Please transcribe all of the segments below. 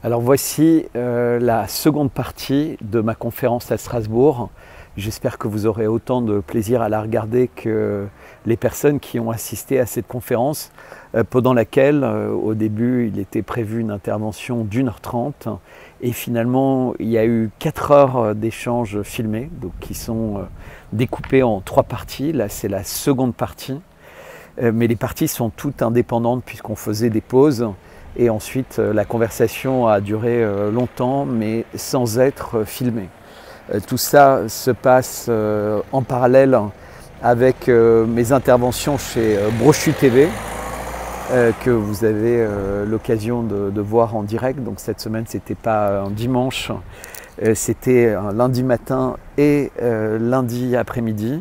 Alors voici la seconde partie de ma conférence à Strasbourg. J'espère que vous aurez autant de plaisir à la regarder que les personnes qui ont assisté à cette conférence, pendant laquelle au début il était prévu une intervention d'1h30 et finalement il y a eu 4 heures d'échanges filmés, donc qui sont découpés en 3 parties. Là c'est la seconde partie, mais les parties sont toutes indépendantes puisqu'on faisait des pauses. Et ensuite, la conversation a duré longtemps, mais sans être filmée. Tout ça se passe en parallèle avec mes interventions chez Brochu TV, que vous avez l'occasion de voir en direct. Donc cette semaine, ce n'était pas un dimanche, c'était un lundi matin et lundi après-midi.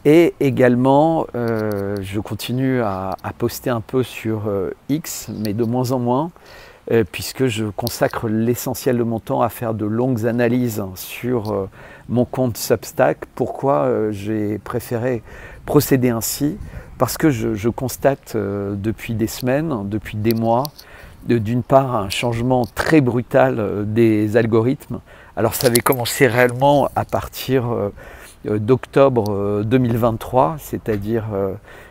Et également, je continue à poster un peu sur X, mais de moins en moins, puisque je consacre l'essentiel de mon temps à faire de longues analyses sur mon compte Substack. Pourquoi j'ai préféré procéder ainsi? Parce que je constate depuis des semaines, depuis des mois, d'une part un changement très brutal des algorithmes. Alors ça avait commencé réellement à partir d'octobre 2023, c'est-à-dire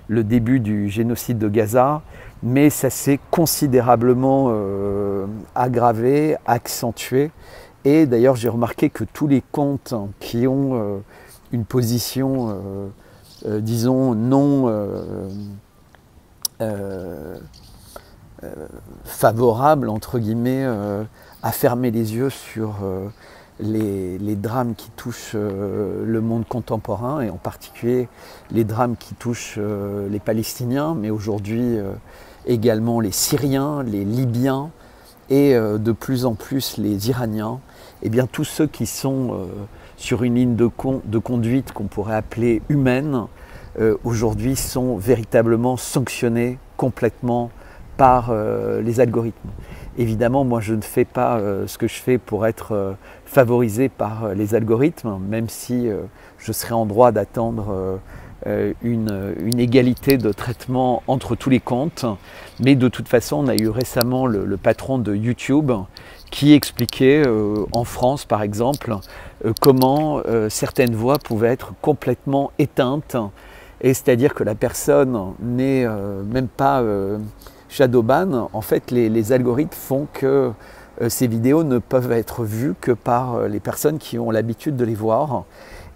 le début du génocide de Gaza, mais ça s'est considérablement aggravé, accentué. Et d'ailleurs, j'ai remarqué que tous les comptes qui ont une position, disons, non favorable, entre guillemets, à fermer les yeux sur les drames qui touchent le monde contemporain, et en particulier les drames qui touchent les Palestiniens, mais aujourd'hui également les Syriens, les Libyens et de plus en plus les Iraniens. Et bien tous ceux qui sont sur une ligne de conduite qu'on pourrait appeler humaine, aujourd'hui sont véritablement sanctionnés complètement par les algorithmes. Évidemment, moi je ne fais pas ce que je fais pour être favorisé par les algorithmes, même si je serais en droit d'attendre une égalité de traitement entre tous les comptes. Mais de toute façon, on a eu récemment le patron de YouTube qui expliquait en France par exemple comment certaines voix pouvaient être complètement éteintes, et c'est-à-dire que la personne n'est même pas shadowban. En fait, les algorithmes font que ces vidéos ne peuvent être vues que par les personnes qui ont l'habitude de les voir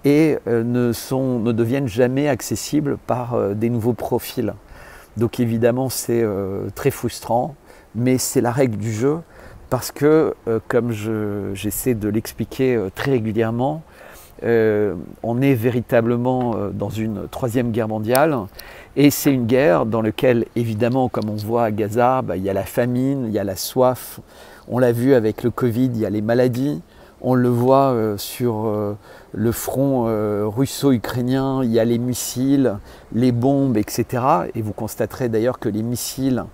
et ne deviennent jamais accessibles par des nouveaux profils. Donc évidemment, c'est très frustrant, mais c'est la règle du jeu parce que, comme j'essaie de l'expliquer très régulièrement, on est véritablement dans une 3e guerre mondiale, et c'est une guerre dans laquelle, évidemment, comme on voit à Gaza, il y a la famine, il y a la soif, on l'a vu avec le Covid, il y a les maladies, on le voit sur le front russo-ukrainien, il y a les missiles, les bombes, etc. Et vous constaterez d'ailleurs que les missiles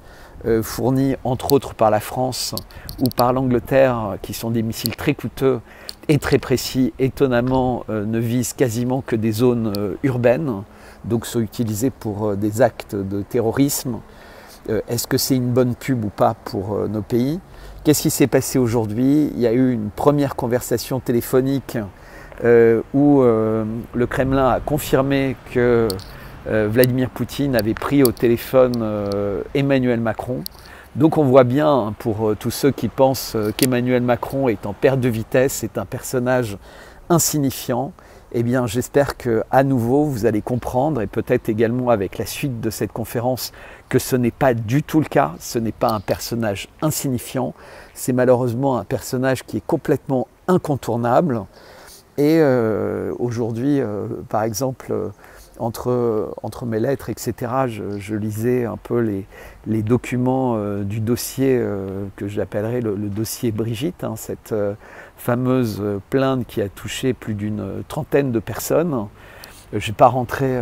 fournis entre autres par la France ou par l'Angleterre, qui sont des missiles très coûteux et très précis, étonnamment ne visent quasiment que des zones urbaines, donc sont utilisés pour des actes de terrorisme. Est-ce que c'est une bonne pub ou pas pour nos pays? Qu'est-ce qui s'est passé aujourd'hui? Il y a eu une première conversation téléphonique où le Kremlin a confirmé que Vladimir Poutine avait pris au téléphone Emmanuel Macron. Donc on voit bien, pour tous ceux qui pensent qu'Emmanuel Macron est en perte de vitesse, c'est un personnage insignifiant. Eh bien, j'espère qu'à nouveau, vous allez comprendre, et peut-être également avec la suite de cette conférence, que ce n'est pas du tout le cas. Ce n'est pas un personnage insignifiant. C'est malheureusement un personnage qui est complètement incontournable. Et aujourd'hui, par exemple, entre mes lettres, etc., je lisais un peu les documents du dossier que j'appellerais le dossier Brigitte, hein, cette fameuse plainte qui a touché plus d'une trentaine de personnes. Je ne vais pas rentrer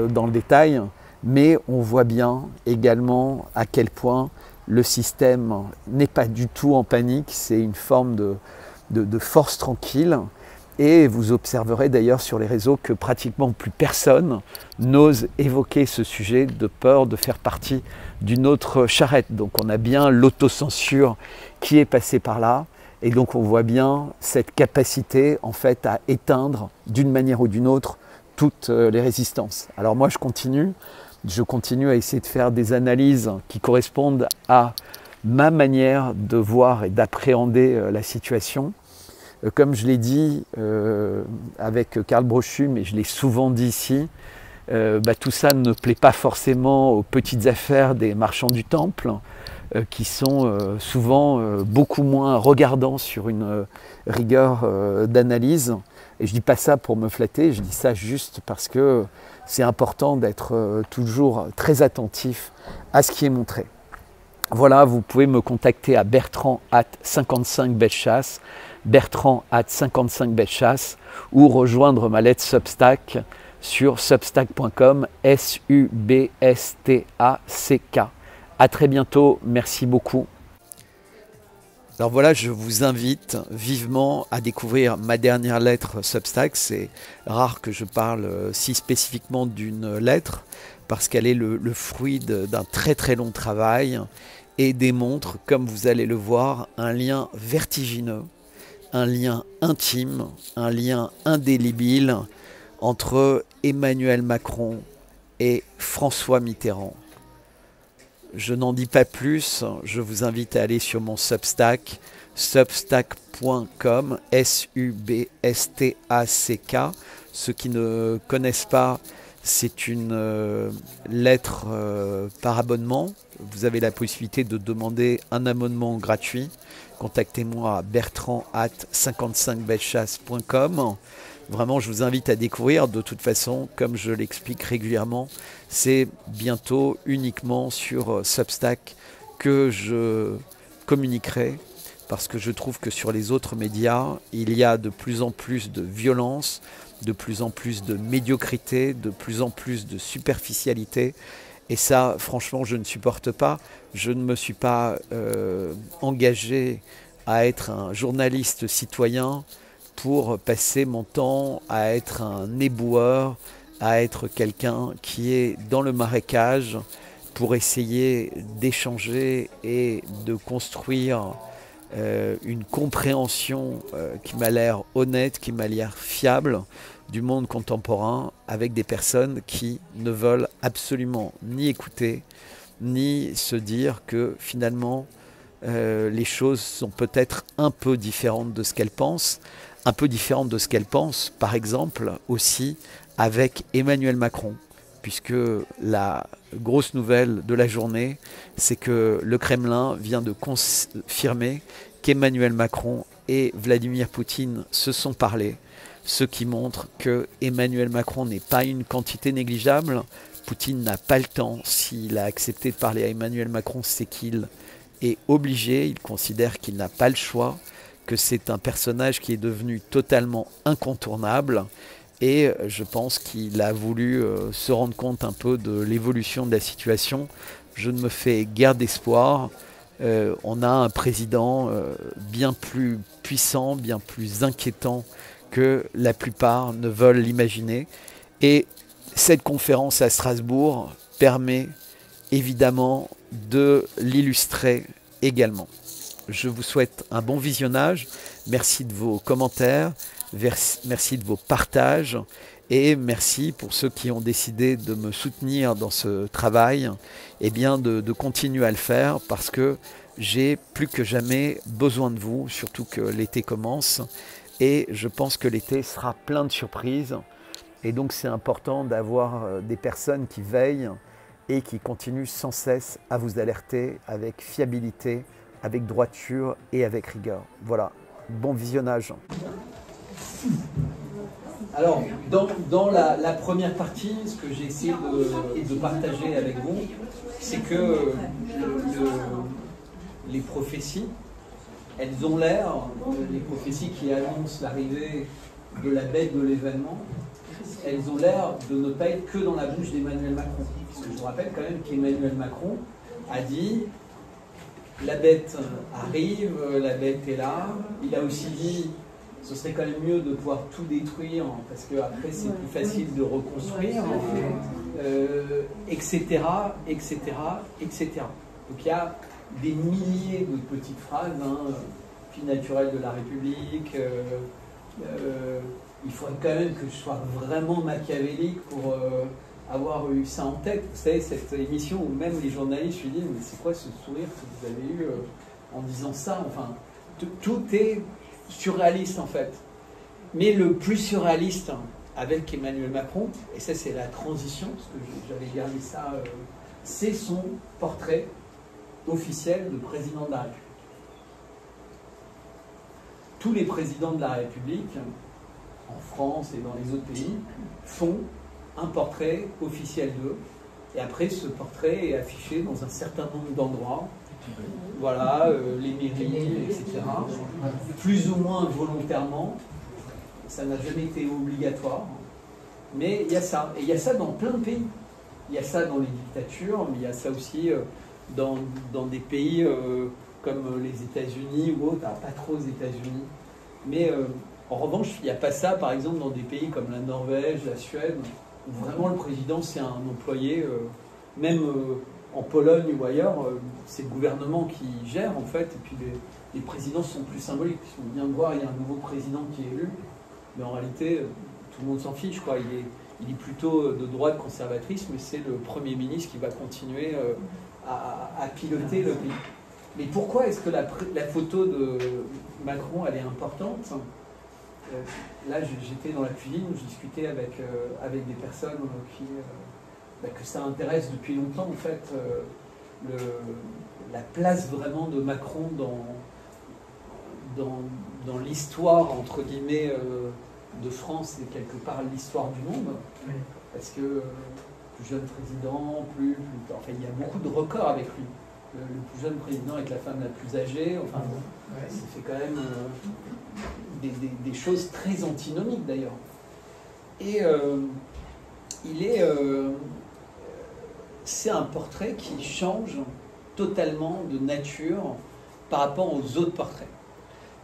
dans le détail, mais on voit bien également à quel point le système n'est pas du tout en panique. C'est une forme de force tranquille. Et vous observerez d'ailleurs sur les réseaux que pratiquement plus personne n'ose évoquer ce sujet de peur de faire partie d'une autre charrette. Donc on a bien l'autocensure qui est passée par là. Et donc on voit bien cette capacité en fait à éteindre d'une manière ou d'une autre toutes les résistances. Alors moi je continue à essayer de faire des analyses qui correspondent à ma manière de voir et d'appréhender la situation. Comme je l'ai dit avec Karl Brochu, mais je l'ai souvent dit ici, tout ça ne plaît pas forcément aux petites affaires des marchands du temple, qui sont souvent beaucoup moins regardants sur une rigueur d'analyse. Et je ne dis pas ça pour me flatter, je dis ça juste parce que c'est important d'être toujours très attentif à ce qui est montré. Voilà, vous pouvez me contacter à bertrand@55bellechasse, bertrand@55bellechasse, ou rejoindre ma lettre Substack sur substack.com, SUBSTACK. À très bientôt, merci beaucoup. Alors voilà, je vous invite vivement à découvrir ma dernière lettre Substack. C'est rare que je parle si spécifiquement d'une lettre, parce qu'elle est le fruit d'un très très long travail et démontre, comme vous allez le voir, un lien vertigineux, un lien intime, un lien indélébile entre Emmanuel Macron et François Mitterrand. Je n'en dis pas plus, je vous invite à aller sur mon Substack, substack.com, SUBSTACK. Ceux qui ne connaissent pas, c'est une lettre par abonnement. Vous avez la possibilité de demander un abonnement gratuit. Contactez-moi à bertrand@55bellechasse.com. Vraiment, je vous invite à découvrir. De toute façon, comme je l'explique régulièrement, c'est bientôt uniquement sur Substack que je communiquerai, parce que je trouve que sur les autres médias, il y a de plus en plus de violence, de plus en plus de médiocrité, de plus en plus de superficialité. Et ça, franchement, je ne supporte pas. Je ne me suis pas engagé à être un journaliste citoyen pour passer mon temps à être un éboueur, à être quelqu'un qui est dans le marécage pour essayer d'échanger et de construire une compréhension qui m'a l'air honnête, qui m'a l'air fiable du monde contemporain, avec des personnes qui ne veulent absolument ni écouter, ni se dire que finalement les choses sont peut-être un peu différentes de ce qu'elles pensent, par exemple aussi avec Emmanuel Macron, puisque la grosse nouvelle de la journée, c'est que le Kremlin vient de confirmer qu'Emmanuel Macron et Vladimir Poutine se sont parlé, ce qui montre que Emmanuel Macron n'est pas une quantité négligeable. Poutine n'a pas le temps. S'il a accepté de parler à Emmanuel Macron, c'est qu'il est obligé, il considère qu'il n'a pas le choix, que c'est un personnage qui est devenu totalement incontournable, et je pense qu'il a voulu se rendre compte un peu de l'évolution de la situation. Je ne me fais guère d'espoir. On a un président bien plus puissant, bien plus inquiétant que la plupart ne veulent l'imaginer, et cette conférence à Strasbourg permet évidemment de l'illustrer également. Je vous souhaite un bon visionnage, merci de vos commentaires, merci de vos partages, et merci pour ceux qui ont décidé de me soutenir dans ce travail, et bien de continuer à le faire, parce que j'ai plus que jamais besoin de vous, surtout que l'été commence, et je pense que l'été sera plein de surprises, et donc c'est important d'avoir des personnes qui veillent et qui continuent sans cesse à vous alerter avec fiabilité, avec droiture et avec rigueur. Voilà, bon visionnage. Alors, dans la première partie, ce que j'ai essayé de partager avec vous, c'est que les prophéties, elles ont l'air, les prophéties qui annoncent l'arrivée de la bête de l'événement, elles ont l'air de ne pas être que dans la bouche d'Emmanuel Macron. Parce que je vous rappelle quand même qu'Emmanuel Macron a dit « la bête arrive, la bête est là ». Il a aussi dit ce serait quand même mieux de pouvoir tout détruire, parce qu'après c'est plus facile de reconstruire, etc., etc., etc. Donc il y a des milliers de petites phrases, fille naturelle de la République, il faudrait quand même que je sois vraiment machiavélique pour avoir eu ça en tête. Vous savez, cette émission où même les journalistes lui disent « mais c'est quoi ce sourire que vous avez eu en disant ça ?» Enfin, tout est surréaliste en fait. Mais le plus surréaliste avec Emmanuel Macron, et ça c'est la transition, parce que j'avais gardé ça, c'est son portrait officiel de président de la République. Tous les présidents de la République, en France et dans les autres pays, font un portrait officiel d'eux, et après ce portrait est affiché dans un certain nombre d'endroits, voilà, les mairies, etc. Plus ou moins volontairement, ça n'a jamais été obligatoire, mais il y a ça, et il y a ça dans plein de pays. Il y a ça dans les dictatures, mais il y a ça aussi dans des pays comme les États-Unis ou autres, pas trop aux États-Unis, mais en revanche, il n'y a pas ça, par exemple, dans des pays comme la Norvège, la Suède, où vraiment le président c'est un employé, même en Pologne ou ailleurs, c'est le gouvernement qui gère en fait, et puis les présidents sont plus symboliques. On vient de voir, il y a un nouveau président qui est élu, mais en réalité, tout le monde s'en fiche, quoi. Il est plutôt de droite conservatrice, mais c'est le Premier ministre qui va continuer à piloter le pays. Mais pourquoi est-ce que la photo de Macron, elle est importante? Là, j'étais dans la cuisine où je discutais avec des personnes que ça intéresse depuis longtemps, en fait, la place vraiment de Macron dans l'histoire, entre guillemets, de France et quelque part l'histoire du monde. Oui. Parce que plus jeune président, enfin, il y a beaucoup de records avec lui. Le plus jeune président avec la femme la plus âgée, enfin, ça fait quand même des choses très antinomiques d'ailleurs. Et c'est un portrait qui change totalement de nature par rapport aux autres portraits.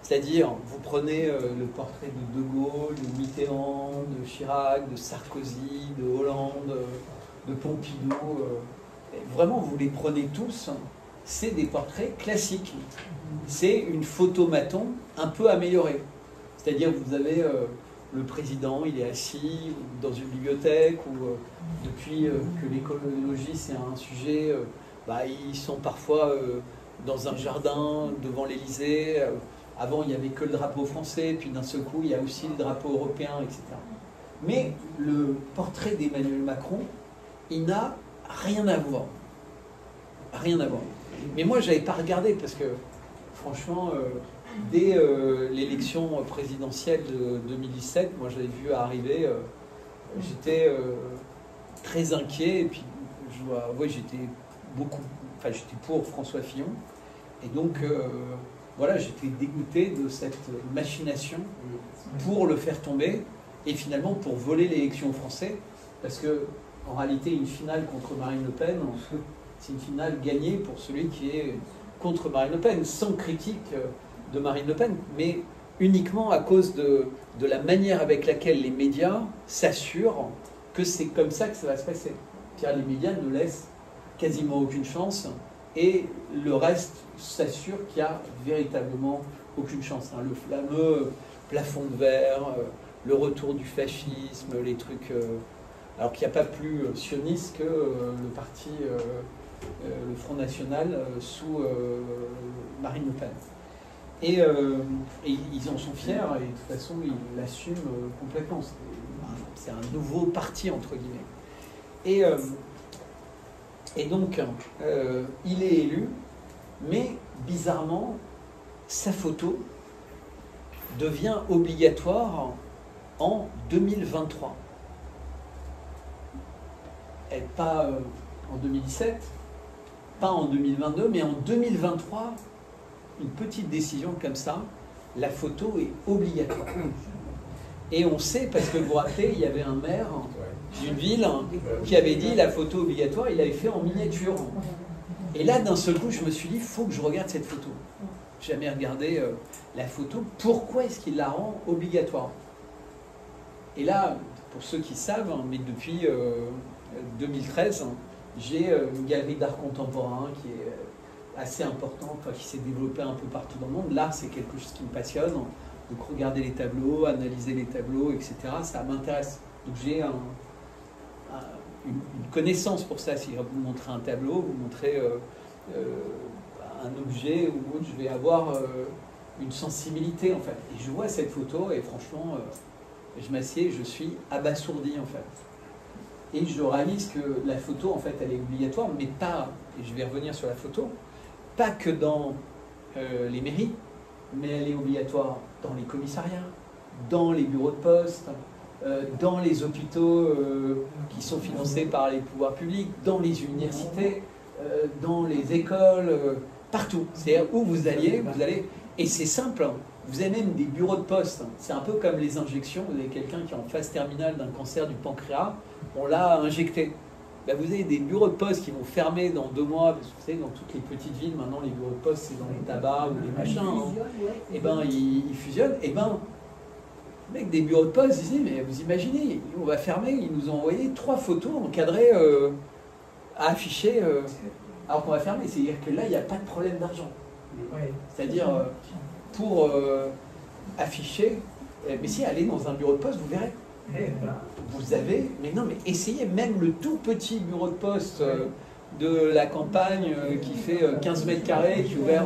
C'est-à-dire, vous prenez le portrait de De Gaulle, de Mitterrand, de Chirac, de Sarkozy, de Hollande, de Pompidou, vraiment vous les prenez tous, c'est des portraits classiques. C'est une photomaton un peu améliorée. C'est-à-dire vous avez le président, il est assis dans une bibliothèque, ou depuis que l'écologie c'est un sujet, ils sont parfois dans un jardin devant l'Élysée. Avant il n'y avait que le drapeau français, puis d'un seul coup il y a aussi le drapeau européen, etc. Mais le portrait d'Emmanuel Macron, il n'a rien à voir. Rien à voir. Mais moi, je n'avais pas regardé parce que, franchement, dès l'élection présidentielle de 2017, moi, j'avais vu arriver, j'étais très inquiet. Et puis, j'étais j'étais pour François Fillon. Et donc, voilà, j'étais dégoûté de cette machination pour le faire tomber et finalement pour voler l'élection aux Français. Parce que, en réalité, une finale contre Marine Le Pen, c'est une finale gagnée pour celui qui est contre Marine Le Pen, sans critique de Marine Le Pen, mais uniquement à cause de la manière avec laquelle les médias s'assurent que c'est comme ça que ça va se passer. Car les médias ne laissent quasiment aucune chance et le reste s'assure qu'il n'y a véritablement aucune chance. Le fameux plafond de verre, le retour du fascisme, les trucs... alors qu'il n'y a pas plus sioniste que le parti, le Front National, sous Marine Le Pen. Et ils en sont fiers, et de toute façon, ils l'assument complètement. C'est un nouveau parti, entre guillemets. Et donc, il est élu, mais bizarrement, sa photo devient obligatoire en 2023. Pas en 2017, pas en 2022, mais en 2023, une petite décision comme ça, la photo est obligatoire. Et on sait, parce que vous vous rappelez, il y avait un maire d'une ville qui avait dit la photo obligatoire, il l'avait fait en miniature. Et là, d'un seul coup, je me suis dit, il faut que je regarde cette photo. jamais regardé la photo. Pourquoi est-ce qu'il la rend obligatoire? Et là, pour ceux qui savent, hein, mais depuis 2013, hein, j'ai une galerie d'art contemporain qui est assez importante, enfin, qui s'est développée un peu partout dans le monde. L'art, c'est quelque chose qui me passionne. Donc regarder les tableaux, analyser les tableaux, etc., ça m'intéresse. Donc j'ai une connaissance pour ça. Si vous montrez un tableau, vous montrez un objet ou autre, je vais avoir une sensibilité en fait. Et je vois cette photo et franchement, je m'assieds, je suis abasourdi en fait. Et je réalise que la photo en fait elle est obligatoire, mais pas, et je vais revenir sur la photo, pas que dans les mairies, mais elle est obligatoire dans les commissariats, dans les bureaux de poste, dans les hôpitaux qui sont financés par les pouvoirs publics, dans les universités, dans les écoles, partout. C'est-à-dire où vous allez, et c'est simple, hein, vous avez même des bureaux de poste, hein. C'est un peu comme les injections, vous avez quelqu'un qui est en phase terminale d'un cancer du pancréas, on l'a injecté. Ben, vous avez des bureaux de poste qui vont fermer dans 2 mois, parce que vous savez, dans toutes les petites villes, maintenant les bureaux de poste, c'est dans les tabacs ou les machins, hein. Et ben ils fusionnent, et ben mec des bureaux de poste disaient, mais vous imaginez, on va fermer, ils nous ont envoyé 3 photos encadrées à afficher, alors qu'on va fermer. C'est-à-dire que là, il n'y a pas de problème d'argent. C'est-à-dire, pour afficher, mais si, allez dans un bureau de poste, vous verrez. Vous avez, mais non, mais essayez même le tout petit bureau de poste de la campagne qui fait 15 mètres carrés, qui est ouvert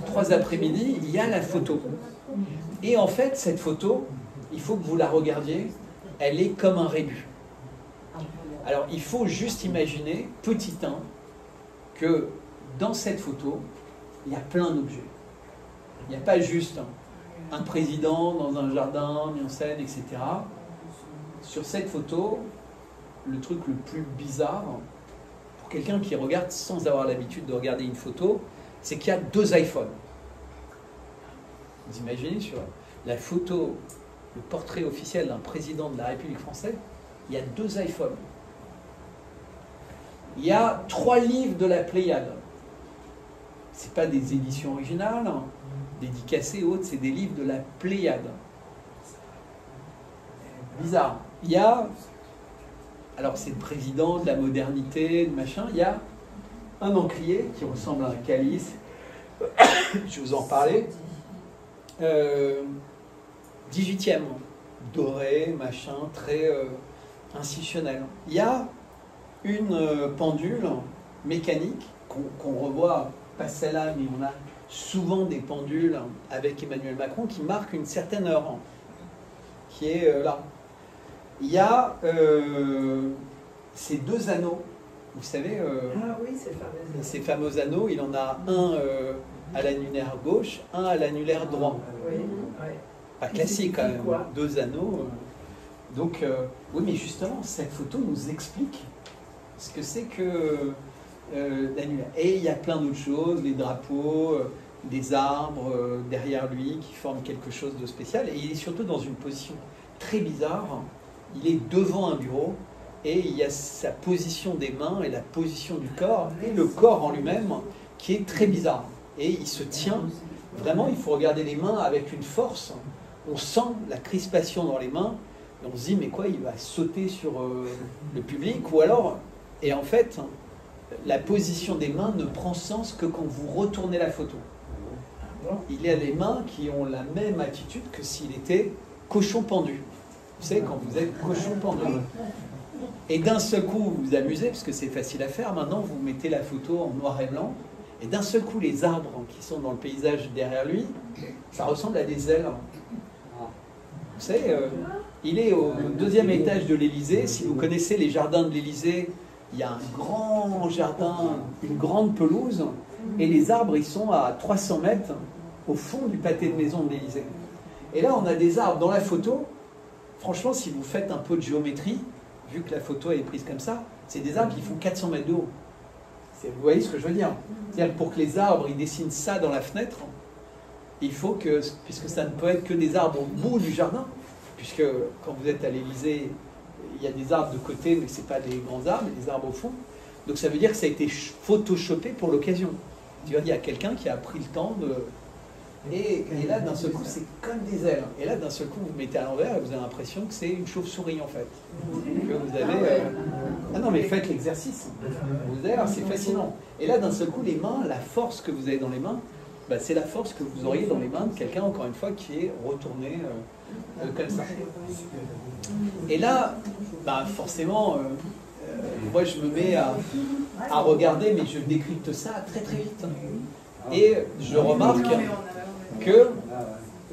3 après-midi, il y a la photo. Et en fait, cette photo, il faut que vous la regardiez, elle est comme un rébus. Alors, il faut juste imaginer, petit 1, que dans cette photo, il y a plein d'objets. Il n'y a pas juste un président dans un jardin mis en scène, etc. Sur cette photo, le truc le plus bizarre, pour quelqu'un qui regarde sans avoir l'habitude de regarder une photo, c'est qu'il y a 2 iPhones. Vous imaginez sur la photo, le portrait officiel d'un président de la République française, il y a 2 iPhones. Il y a 3 livres de la Pléiade. Ce n'est pas des éditions originales, hein, dédicacées ou autres, c'est des livres de la Pléiade. Bizarre. Il y a, alors c'est le président de la modernité, de machin, il y a un encrier qui ressemble à un calice, je vous en parlais, 18e, doré, machin, très institutionnel. Il y a une pendule mécanique qu'on revoit, pas celle-là, mais on a souvent des pendules avec Emmanuel Macron qui marquent une certaine heure, qui est là. Il y a ces 2 anneaux, vous savez, ah oui, ces fameux anneaux, il en a un à l'annulaire gauche, un à l'annulaire droit. Oui, pas classique quand même, 2 anneaux. Donc, oui, mais justement, cette photo nous explique ce que c'est que l'annulaire. Et il y a plein d'autres choses, des drapeaux, des arbres derrière lui qui forment quelque chose de spécial. Et il est surtout dans une position très bizarre. Il est devant un bureau et il y a sa position des mains et la position du corps et le corps en lui-même qui est très bizarre. Et il se tient, vraiment, il faut regarder les mains avec une force. On sent la crispation dans les mains et on se dit, mais quoi, il va sauter sur le public ou alors, et en fait, la position des mains ne prend sens que quand vous retournez la photo. Il y a les mains qui ont la même attitude que s'il était cochon pendu. Vous savez, quand vous êtes cochon pendu. Et d'un seul coup, vous vous amusez, parce que c'est facile à faire. Maintenant, vous mettez la photo en noir et blanc. Et d'un seul coup, les arbres qui sont dans le paysage derrière lui, ça ressemble à des ailes. Vous savez, il est au 2e étage de l'Élysée. Si vous connaissez les jardins de l'Élysée, il y a un grand jardin, une grande pelouse. Et les arbres, ils sont à 300 mètres au fond du pâté de maison de l'Élysée. Et là, on a des arbres dans la photo. Franchement, si vous faites un peu de géométrie, vu que la photo est prise comme ça, c'est des arbres qui font 400 mètres de haut. Vous voyez ce que je veux dire? C'est-à-dire pour que les arbres ils dessinent ça dans la fenêtre, il faut que, puisque ça ne peut être que des arbres au bout du jardin, puisque quand vous êtes à l'Élysée, il y a des arbres de côté, mais ce n'est pas des grands arbres, mais des arbres au fond. Donc ça veut dire que ça a été photoshopé pour l'occasion. Il y a quelqu'un qui a pris le temps Et là, d'un seul coup, c'est comme des ailes. Et là, d'un seul coup, vous mettez à l'envers et vous avez l'impression que c'est une chauve-souris, en fait. Que vous avez... Ah non, mais faites l'exercice. Vous allez voir, c'est fascinant. Et là, d'un seul coup, les mains, la force que vous avez dans les mains, bah, c'est la force que vous auriez dans les mains de quelqu'un, encore une fois, qui est retourné comme ça. Et là, bah, forcément, moi, je me mets à regarder, mais je décrypte ça très très vite. Et je remarque que,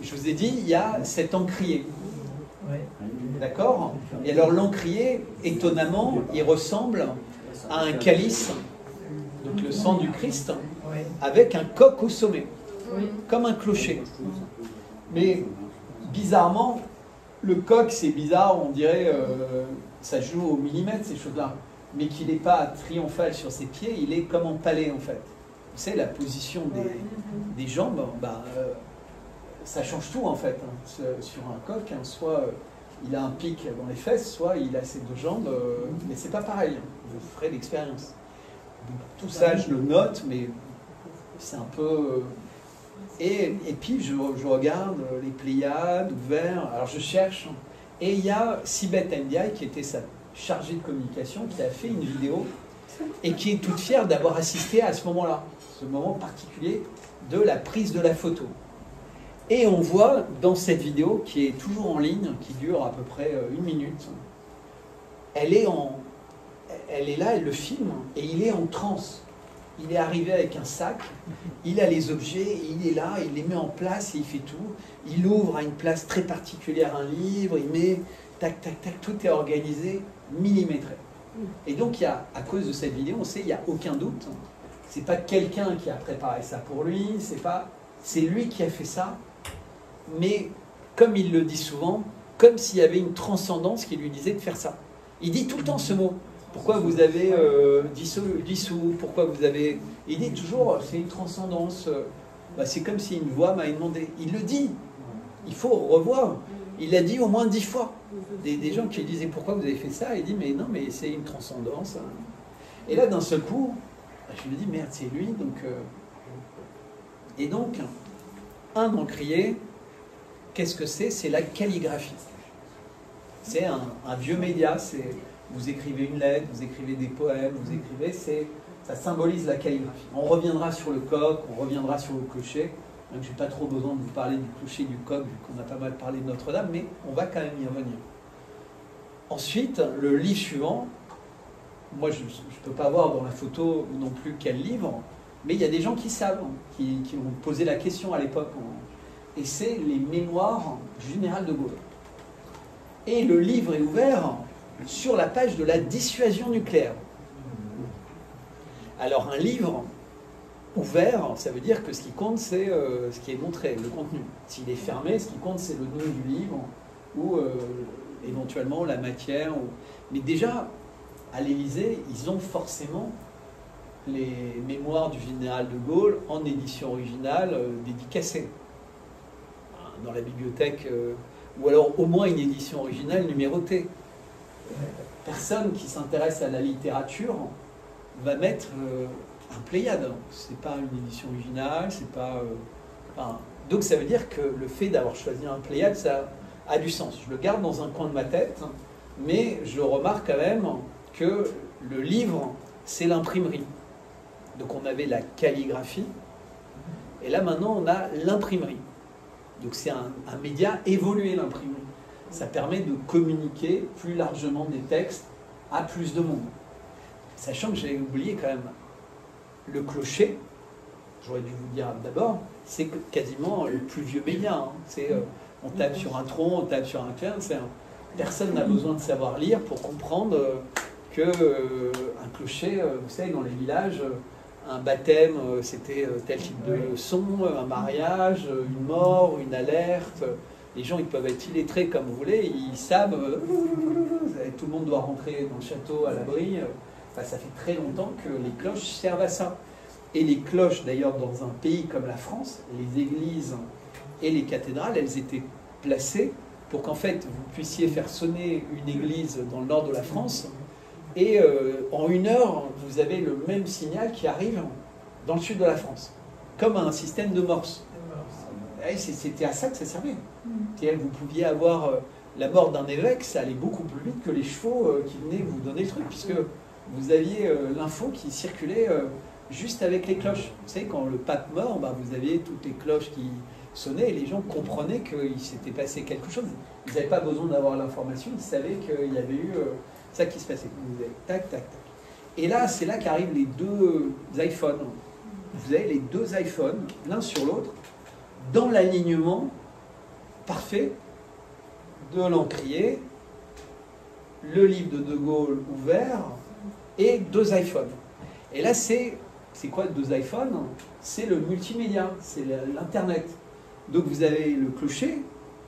je vous ai dit, il y a cet encrier. D'accord? Et alors l'encrier, étonnamment, il ressemble à un calice, donc le sang du Christ, avec un coq au sommet, comme un clocher. Mais bizarrement, le coq, c'est bizarre, on dirait, ça joue au millimètre ces choses-là, mais qu'il n'est pas triomphal sur ses pieds, il est comme empalé en fait. Vous savez, la position des jambes, bah, ça change tout en fait. Hein. Sur un coq, hein, soit il a un pic dans les fesses, soit il a ses deux jambes, mais c'est pas pareil. Hein. Vous ferez l'expérience. Tout ça, je le note, mais c'est un peu... Et puis je regarde les Pléiades ouverts, alors je cherche, et il y a Sibeth Ndiaye qui était sa chargée de communication, qui a fait une vidéo et qui est toute fière d'avoir assisté à ce moment-là, ce moment particulier de la prise de la photo. Et on voit dans cette vidéo, qui est toujours en ligne, qui dure à peu près 1 minute, elle est là, elle le filme, et il est en transe. Il est arrivé avec un sac, il a les objets, il est là, il les met en place et il fait tout. Il ouvre à une place très particulière un livre, il met tac, tac, tac, tout est organisé, millimétré. Et donc, il y a, à cause de cette vidéo, on sait, il n'y a aucun doute. C'est pas quelqu'un qui a préparé ça pour lui, c'est lui qui a fait ça. Mais, comme il le dit souvent, comme s'il y avait une transcendance qui lui disait de faire ça. Il dit tout le temps ce mot. Pourquoi vous avez dissous, pourquoi vous avez... Il dit toujours, c'est une transcendance. Bah, c'est comme si une voix m'avait demandé. Il le dit. Il faut revoir. Il l'a dit au moins 10 fois. Des gens qui lui disaient, pourquoi vous avez fait ça? Il dit, mais non, mais c'est une transcendance. Et là, d'un seul coup, je me dis, merde, c'est lui. Donc, et donc, un encrier, qu'est-ce que c'est? C'est la calligraphie. C'est un vieux média, c'est... Vous écrivez une lettre, vous écrivez des poèmes, vous écrivez, ça symbolise la calligraphie. On reviendra sur le coq, on reviendra sur le clocher. Je n'ai pas trop besoin de vous parler du clocher, du coq, vu qu'on a pas mal parlé de Notre-Dame, mais on va quand même y revenir. Ensuite, le livre suivant, moi je ne peux pas voir dans la photo non plus quel livre, mais il y a des gens qui savent, qui ont posé la question à l'époque. Et c'est les mémoires du général de Gaulle. Et le livre est ouvert sur la page de la dissuasion nucléaire. Alors un livre ouvert, ça veut dire que ce qui compte, c'est ce qui est montré, le contenu. S'il est fermé, ce qui compte, c'est le nom du livre, ou éventuellement la matière. Mais déjà, à l'Élysée, ils ont forcément les mémoires du général de Gaulle en édition originale dédicacée. Dans la bibliothèque, ou alors au moins une édition originale numérotée. Personne qui s'intéresse à la littérature va mettre un Pléiade. C'est pas une édition originale, c'est pas... Donc ça veut dire que le fait d'avoir choisi un Pléiade, ça a du sens. Je le garde dans un coin de ma tête, mais je remarque quand même que le livre, c'est l'imprimerie. Donc on avait la calligraphie, et là maintenant on a l'imprimerie. Donc c'est un média évolué, l'imprimerie. Ça permet de communiquer plus largement des textes à plus de monde. Sachant que j'ai oublié quand même le clocher, j'aurais dû vous dire d'abord, c'est quasiment le plus vieux média. Hein. On tape sur un tronc, on tape sur un clair. Personne n'a besoin de savoir lire pour comprendre qu'un clocher, vous savez, dans les villages, un baptême, c'était tel type de son, un mariage, une mort, une alerte. Les gens, ils peuvent être illettrés comme vous voulez, ils savent, tout le monde doit rentrer dans le château à l'abri. Enfin, ça fait très longtemps que les cloches servent à ça. Et les cloches, d'ailleurs, dans un pays comme la France, les églises et les cathédrales, elles étaient placées pour qu'en fait, vous puissiez faire sonner une église dans le nord de la France, et en 1 heure, vous avez le même signal qui arrive dans le sud de la France, comme un système de Morse. C'était à ça que ça servait. Vous pouviez avoir la mort d'un évêque, ça allait beaucoup plus vite que les chevaux qui venaient vous donner le truc, puisque vous aviez l'info qui circulait juste avec les cloches. Vous savez, quand le pape meurt, vous aviez toutes les cloches qui sonnaient et les gens comprenaient qu'il s'était passé quelque chose. Ils n'avaient pas besoin d'avoir l'information, ils savaient qu'il y avait eu ça qui se passait. Vous avez tac, tac, tac. Et là, c'est là qu'arrivent les deux iPhones. Vous avez les deux iPhones, l'un sur l'autre, dans l'alignement parfait de l'encrier, le livre de Gaulle ouvert et deux iPhones. Et là, c'est quoi deux iPhones? C'est le multimédia, c'est l'Internet. Donc vous avez le clocher,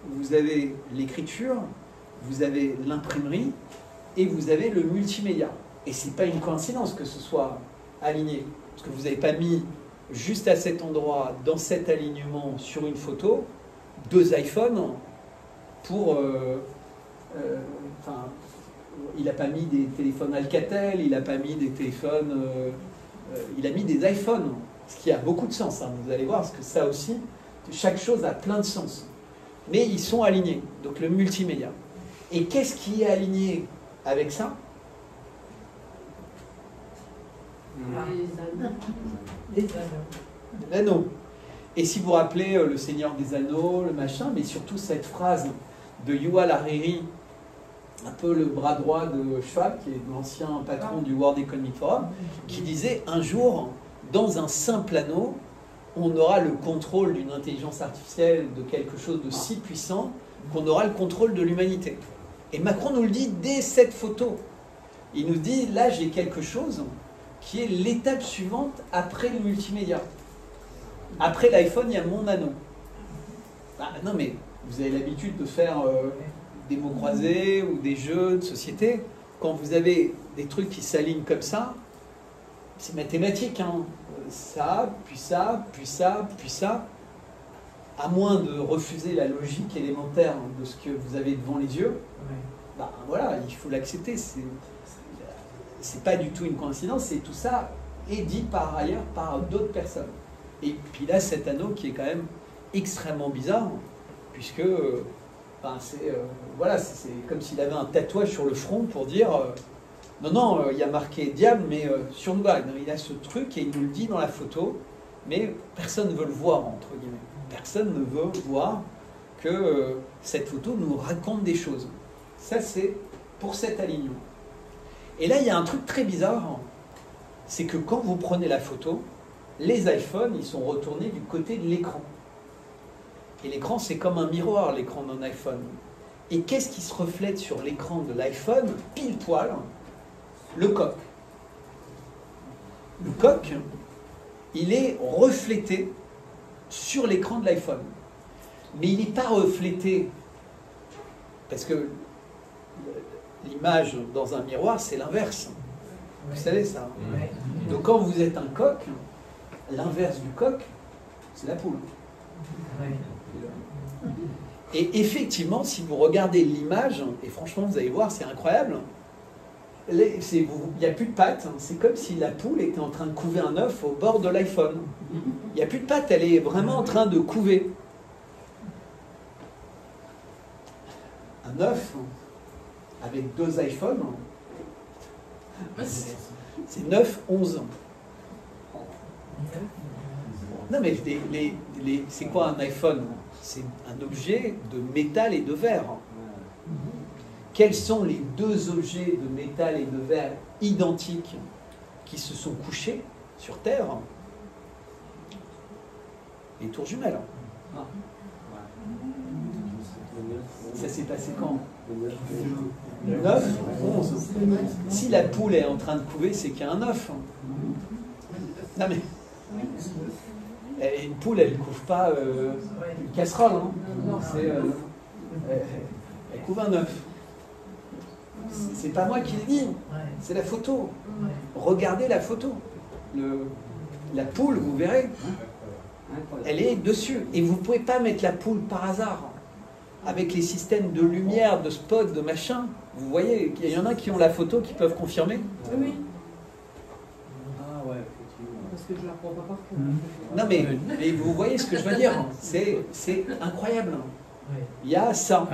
vous avez l'écriture, vous avez l'imprimerie et vous avez le multimédia. Et c'est pas une coïncidence que ce soit aligné, parce que vous n'avez pas mis juste à cet endroit, dans cet alignement sur une photo, deux iPhones pour... il n'a pas mis des téléphones Alcatel, il n'a pas mis des téléphones... il a mis des iPhones, ce qui a beaucoup de sens, hein, vous allez voir, parce que ça aussi, chaque chose a plein de sens. Mais ils sont alignés, donc le multimédia. Et qu'est-ce qui est aligné avec ça? L'anneau. Et si vous vous rappelez le Seigneur des Anneaux, le machin, mais surtout cette phrase de Yuval Hariri, un peu le bras droit de Schwab, qui est l'ancien patron du World Economic Forum, qui disait un jour, dans un simple anneau, on aura le contrôle d'une intelligence artificielle, de quelque chose de si puissant, qu'on aura le contrôle de l'humanité. Et Macron nous le dit dès cette photo. Il nous dit, là j'ai quelque chose qui est l'étape suivante après le multimédia. Après l'iPhone, il y a mon anneau. Ah, non mais, vous avez l'habitude de faire des mots croisés ou des jeux de société. Quand vous avez des trucs qui s'alignent comme ça, c'est mathématique, hein. Ça, puis ça, puis ça, puis ça. À moins de refuser la logique élémentaire de ce que vous avez devant les yeux, voilà, il faut l'accepter. C'est pas du tout une coïncidence, et tout ça est dit par ailleurs par d'autres personnes. Et puis là, cet anneau qui est quand même extrêmement bizarre, puisque voilà, c'est comme s'il avait un tatouage sur le front pour dire non, il y a marqué diable, mais sur le bas. Il a ce truc et il nous le dit dans la photo, mais personne ne veut le voir, entre guillemets. Personne ne veut voir que cette photo nous raconte des choses. Ça, c'est pour cet alignement. Et là, il y a un truc très bizarre, c'est que quand vous prenez la photo, les iPhones, ils sont retournés du côté de l'écran. Et l'écran, c'est comme un miroir, l'écran d'un iPhone. Et qu'est-ce qui se reflète sur l'écran de l'iPhone, pile poil? Le coq. Le coq, il est reflété sur l'écran de l'iPhone. Mais il n'est pas reflété, parce que l'image dans un miroir, c'est l'inverse. Vous savez ça? Donc quand vous êtes un coq, l'inverse du coq, c'est la poule. Et effectivement, si vous regardez l'image, et franchement vous allez voir, c'est incroyable, il n'y a plus de pattes, c'est comme si la poule était en train de couver un œuf au bord de l'iPhone. Il n'y a plus de pattes, elle est vraiment en train de couver. Un œuf avec deux iPhones, c'est 9, 11 ans. Non mais c'est quoi un iPhone? C'est un objet de métal et de verre. Quels sont les deux objets de métal et de verre identiques qui se sont couchés sur Terre? Les tours jumelles. Ça s'est passé quand? 9, 11. Si la poule est en train de couver, c'est qu'il y a un œuf. Non mais... une poule, elle ne couve pas une casserole. Hein. Elle couve un œuf. C'est pas moi qui le dis, c'est la photo. Regardez la photo. La poule, vous verrez, elle est dessus. Et vous ne pouvez pas mettre la poule par hasard. Avec les systèmes de lumière, de spot, de machin. Vous voyez, il y en a qui ont la photo qui peuvent confirmer. Oui. Ah ouais, effectivement. Parce que je ne la prends pas partout. Non, mais vous voyez ce que je veux dire. C'est incroyable. Il y a ça.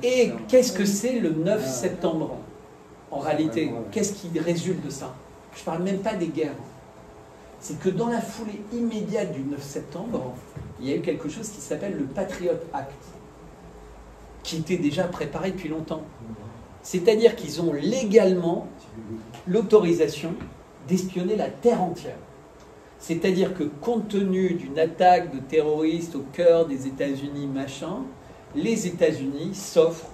Et qu'est-ce que c'est le 9 septembre, en réalité? Qu'est-ce qui résulte de ça? Je ne parle même pas des guerres. C'est que dans la foulée immédiate du 9 septembre, il y a eu quelque chose qui s'appelle le Patriot Act, qui était déjà préparé depuis longtemps. C'est-à-dire qu'ils ont légalement l'autorisation d'espionner la terre entière. C'est-à-dire que compte tenu d'une attaque de terroristes au cœur des États-Unis, machin, les États-Unis s'offrent,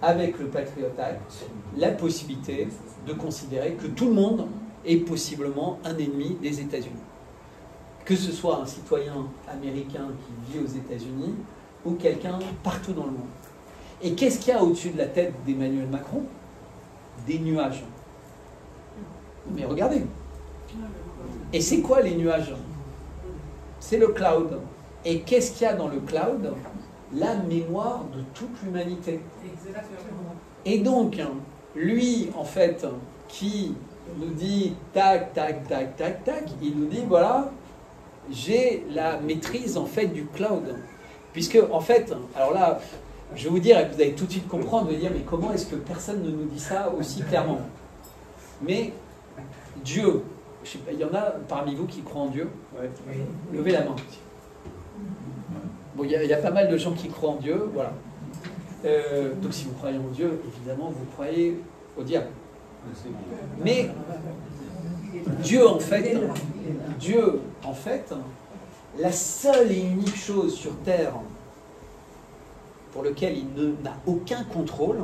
avec le Patriot Act, la possibilité de considérer que tout le monde est possiblement un ennemi des États-Unis. Que ce soit un citoyen américain qui vit aux États-Unis ou quelqu'un partout dans le monde. Et qu'est-ce qu'il y a au-dessus de la tête d'Emmanuel Macron? Des nuages. Mais regardez. Et c'est quoi les nuages? C'est le cloud. Et qu'est-ce qu'il y a dans le cloud? La mémoire de toute l'humanité. Et donc, lui, en fait, qui nous dit tac, tac, tac, tac, tac, il nous dit, voilà, j'ai la maîtrise, en fait, du cloud. Puisque, en fait, alors là, je vais vous dire, et vous allez tout de suite comprendre, vous allez dire, mais comment est-ce que personne ne nous dit ça aussi clairement? Mais Dieu, je sais pas, il y en a parmi vous qui croient en Dieu? Levez la main. Bon, il y a pas mal de gens qui croient en Dieu, voilà. Donc si vous croyez en Dieu, évidemment, vous croyez au diable. Mais Dieu, en fait, la seule et unique chose sur Terre pour lequel il n'a aucun contrôle,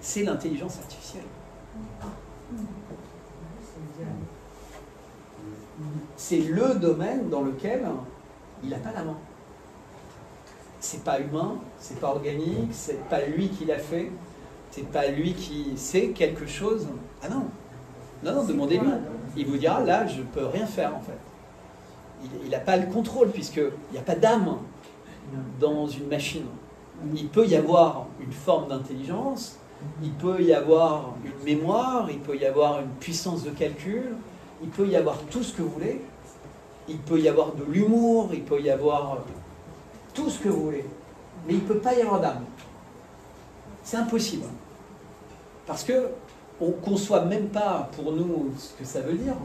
c'est l'intelligence artificielle. C'est le domaine dans lequel il n'a pas la main. C'est pas humain, c'est pas organique, c'est pas lui qui l'a fait, c'est pas lui qui sait quelque chose. Ah non, non, demandez-lui. Il vous dira, là, je peux rien faire en fait. Il n'a pas le contrôle puisqu'il n'y a pas d'âme dans une machine. Il peut y avoir une forme d'intelligence, il peut y avoir une mémoire, il peut y avoir une puissance de calcul, il peut y avoir tout ce que vous voulez, il peut y avoir de l'humour, il peut y avoir tout ce que vous voulez, mais il ne peut pas y avoir d'âme. C'est impossible. Parce qu'on ne conçoit même pas pour nous ce que ça veut dire.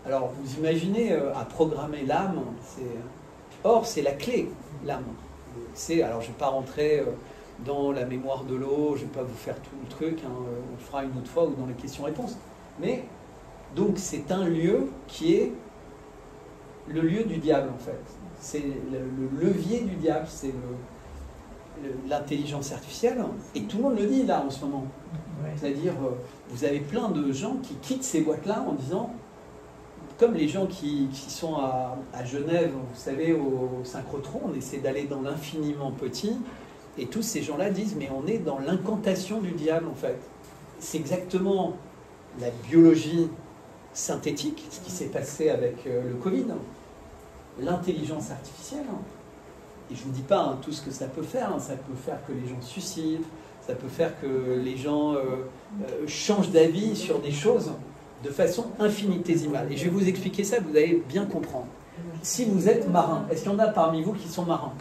Alors vous imaginez à programmer l'âme, or c'est la clé, l'âme. Alors je ne vais pas rentrer dans la mémoire de l'eau, je ne vais pas vous faire tout le truc, hein, on le fera une autre fois ou dans les questions-réponses. Mais donc c'est un lieu qui est le lieu du diable en fait. C'est le levier du diable, c'est l'intelligence artificielle. Et tout le monde le dit là en ce moment. C'est-à-dire, vous avez plein de gens qui quittent ces boîtes-là en disant, comme les gens qui sont à Genève, vous savez, au synchrotron, on essaie d'aller dans l'infiniment petit, et tous ces gens-là disent, mais on est dans l'incantation du diable en fait. C'est exactement la biologie synthétique, ce qui s'est passé avec le Covid, l'intelligence artificielle. Et je ne vous dis pas tout ce que ça peut faire, ça peut faire que les gens se suicident, ça peut faire que les gens changent d'avis sur des choses de façon infinitésimale. Et je vais vous expliquer ça, vous allez bien comprendre. Si vous êtes marin, est-ce qu'il y en a parmi vous qui sont marins?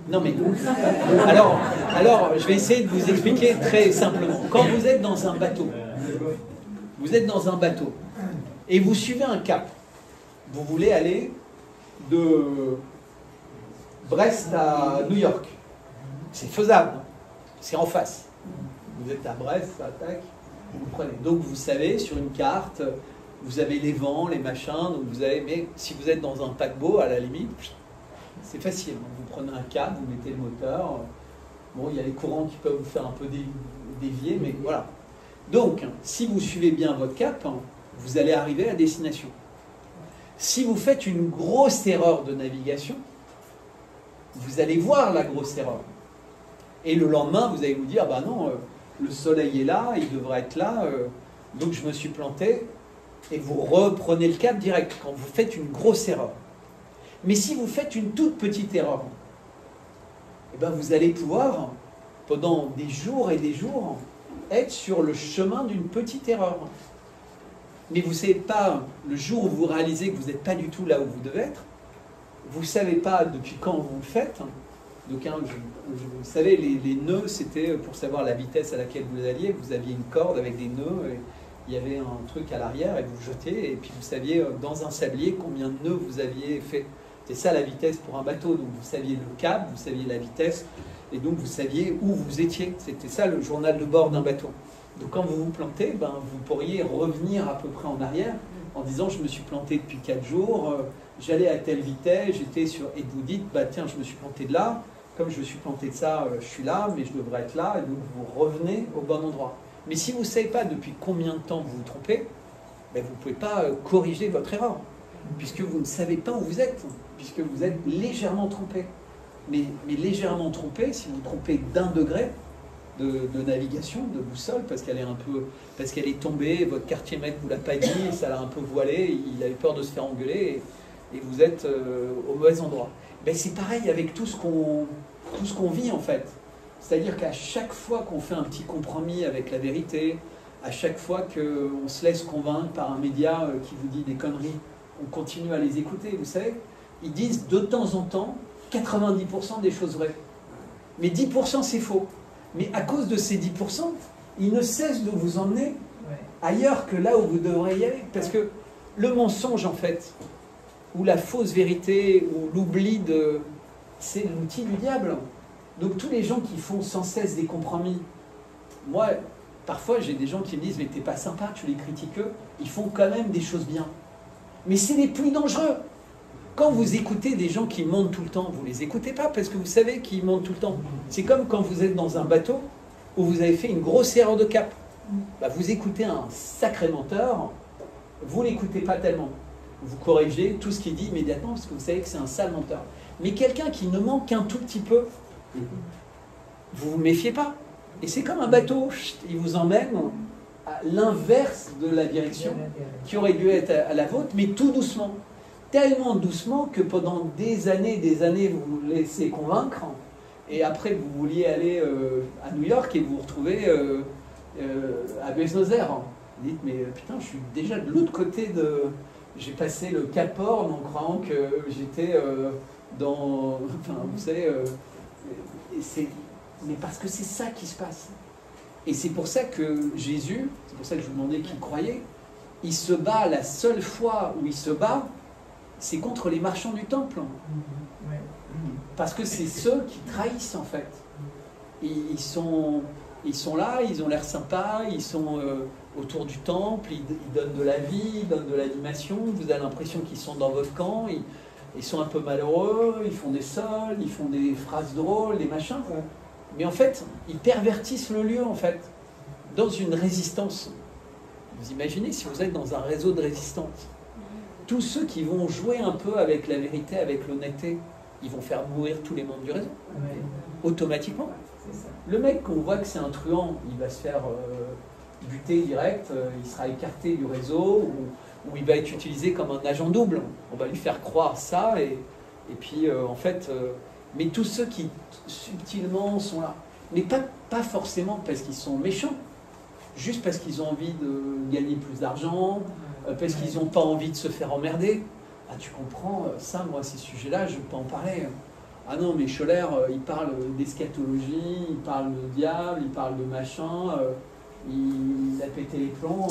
Non mais alors je vais essayer de vous expliquer très simplement. Quand vous êtes dans un bateau, et vous suivez un cap, vous voulez aller de Brest à New York, c'est faisable, c'est en face. Vous êtes à Brest, ça attaque, vous prenez. Donc vous savez, sur une carte, vous avez les vents, les machins, donc vous avez, mais si vous êtes dans un paquebot, à la limite, c'est facile. Vous prenez un cap, vous mettez le moteur, bon, il y a les courants qui peuvent vous faire un peu dévier, mais voilà. Donc, si vous suivez bien votre cap, vous allez arriver à destination. Si vous faites une grosse erreur de navigation, vous allez voir la grosse erreur. Et le lendemain, vous allez vous dire, bah non, le soleil est là, il devrait être là, donc je me suis planté, et vous reprenez le cap direct quand vous faites une grosse erreur. Mais si vous faites une toute petite erreur, eh ben vous allez pouvoir, pendant des jours et des jours, être sur le chemin d'une petite erreur. Mais vous ne savez pas, le jour où vous réalisez que vous n'êtes pas du tout là où vous devez être, vous ne savez pas depuis quand vous le faites. Donc, vous savez, les nœuds, c'était pour savoir la vitesse à laquelle vous alliez. Vous aviez une corde avec des nœuds, et il y avait un truc à l'arrière, et vous jetez, et puis vous saviez dans un sablier combien de nœuds vous aviez fait. C'est ça la vitesse pour un bateau. Donc vous saviez le cap, vous saviez la vitesse, et donc vous saviez où vous étiez. C'était ça le journal de bord d'un bateau. Donc quand vous vous plantez, ben, vous pourriez revenir à peu près en arrière en disant je me suis planté depuis 4 jours, j'allais à telle vitesse, j'étais sur... Et vous dites, bah, tiens, je me suis planté de là, comme je me suis planté de ça, je suis là, mais je devrais être là, et donc vous revenez au bon endroit. Mais si vous ne savez pas depuis combien de temps vous vous trompez, ben, vous ne pouvez pas corriger votre erreur, puisque vous ne savez pas où vous êtes, puisque vous êtes légèrement trompé. Mais légèrement trompé, si vous vous trompez d'1 degré, de navigation, de boussole, parce qu'elle est tombée, votre quartier maître ne vous l'a pas dit, et ça l'a un peu voilé, il a eu peur de se faire engueuler, et vous êtes au mauvais endroit. Ben, c'est pareil avec tout ce qu'on vit en fait. C'est-à-dire qu'à chaque fois qu'on fait un petit compromis avec la vérité, à chaque fois qu'on se laisse convaincre par un média qui vous dit des conneries, on continue à les écouter, vous savez, ils disent de temps en temps 90% des choses vraies. Mais 10% c'est faux. Mais à cause de ces 10%, ils ne cessent de vous emmener ailleurs que là où vous devriez y aller. Parce que le mensonge, en fait, ou la fausse vérité, ou l'oubli c'est l'outil du diable. Donc tous les gens qui font sans cesse des compromis, moi, parfois j'ai des gens qui me disent « mais t'es pas sympa, tu les critiques eux, ils font quand même des choses bien. » Mais c'est les plus dangereux. Quand vous écoutez des gens qui mentent tout le temps, vous ne les écoutez pas parce que vous savez qu'ils mentent tout le temps. C'est comme quand vous êtes dans un bateau où vous avez fait une grosse erreur de cap. Bah, vous écoutez un sacré menteur, vous ne l'écoutez pas tellement. Vous corrigez tout ce qu'il dit immédiatement parce que vous savez que c'est un sale menteur. Mais quelqu'un qui ne ment qu'un tout petit peu, vous ne vous méfiez pas. Et c'est comme un bateau, il vous emmène à l'inverse de la direction qui aurait dû être à la vôtre, mais tout doucement. Tellement doucement que pendant des années, vous vous laissez convaincre, et après vous vouliez aller à New York et vous vous retrouvez à Buenos Aires. Vous dites, mais putain, je suis déjà de l'autre côté de... J'ai passé le Cap Horn en croyant que j'étais dans... Enfin, vous savez... mais parce que c'est ça qui se passe. Et c'est pour ça que Jésus, c'est pour ça que je vous demandais qui croyait, il se bat, la seule fois où il se bat, c'est contre les marchands du temple. Parce que c'est ceux qui trahissent en fait. Ils sont là, ils ont l'air sympas, ils sont autour du temple, ils donnent de la vie, ils donnent de l'animation, vous avez l'impression qu'ils sont dans votre camp, ils sont un peu malheureux, ils font des sols, ils font des phrases drôles, des machins. Mais en fait, ils pervertissent le lieu en fait, dans une résistance. Vous imaginez si vous êtes dans un réseau de résistance. Tous ceux qui vont jouer un peu avec la vérité, avec l'honnêteté, ils vont faire mourir tous les membres du réseau. Automatiquement. Le mec, qu'on voit que c'est un truand, il va se faire buter direct, il sera écarté du réseau, ou il va être utilisé comme un agent double. On va lui faire croire ça, et puis en fait... mais tous ceux qui subtilement sont là, mais pas forcément parce qu'ils sont méchants, juste parce qu'ils ont envie de gagner plus d'argent, parce qu'ils n'ont pas envie de se faire emmerder. Ah, tu comprends, ça, moi, ces sujets-là, je ne peux pas en parler. Ah non, mais Scholler, il parle d'eschatologie, il parle de diable, il parle de machin, il a pété les plombs,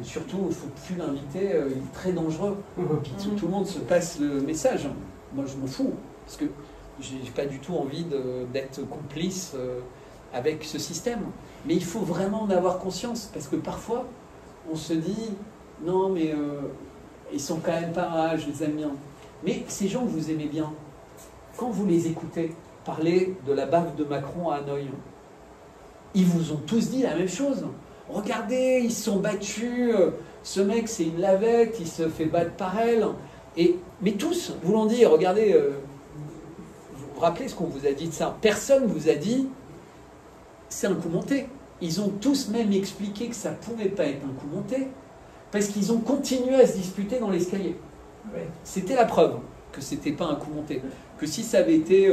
et surtout, il ne faut plus l'inviter, il est très dangereux. Puis tout le monde se passe le message. Moi, je m'en fous, parce que je n'ai pas du tout envie d'être complice avec ce système. Mais il faut vraiment en avoir conscience, parce que parfois, on se dit... Non, mais ils sont quand même pas mal, je les aime bien. Mais ces gens que vous aimez bien, quand vous les écoutez parler de la baffe de Macron à Hanoï, ils vous ont tous dit la même chose. Regardez, ils se sont battus, ce mec c'est une lavette, il se fait battre par elle. Mais tous vous l'ont dit, regardez, vous vous rappelez ce qu'on vous a dit de ça? Personne ne vous a dit, c'est un coup monté. Ils ont tous même expliqué que ça ne pouvait pas être un coup monté. Parce qu'ils ont continué à se disputer dans l'escalier. C'était la preuve que ce n'était pas un coup monté. Que si ça avait été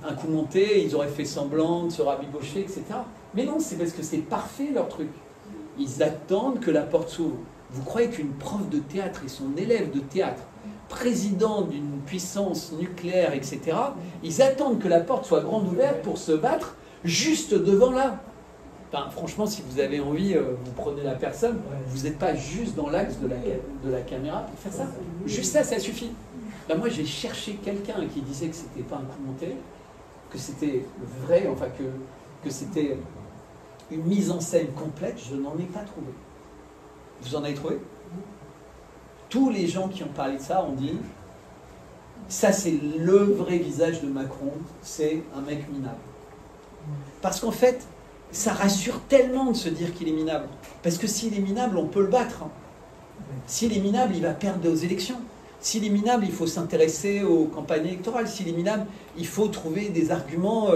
un coup monté, ils auraient fait semblant de se rabibocher, etc. Mais non, c'est parce que c'est parfait leur truc. Ils attendent que la porte s'ouvre. Vous croyez qu'une prof de théâtre et son élève de théâtre, président d'une puissance nucléaire, etc., ils attendent que la porte soit grande ouverte pour se battre juste devant là. Enfin, franchement, si vous avez envie, vous prenez la personne, vous n'êtes pas juste dans l'axe de la caméra pour faire ça. Juste ça, ça suffit. Ben, moi, j'ai cherché quelqu'un qui disait que c'était pas un coup monté, que c'était vrai, enfin que c'était une mise en scène complète. Je n'en ai pas trouvé. Vous en avez trouvé? Tous les gens qui ont parlé de ça ont dit ça, c'est le vrai visage de Macron, c'est un mec minable. Parce qu'en fait, ça rassure tellement de se dire qu'il est minable. Parce que s'il est minable, on peut le battre. S'il est minable, il va perdre aux élections. S'il est minable, il faut s'intéresser aux campagnes électorales. S'il est minable, il faut trouver des arguments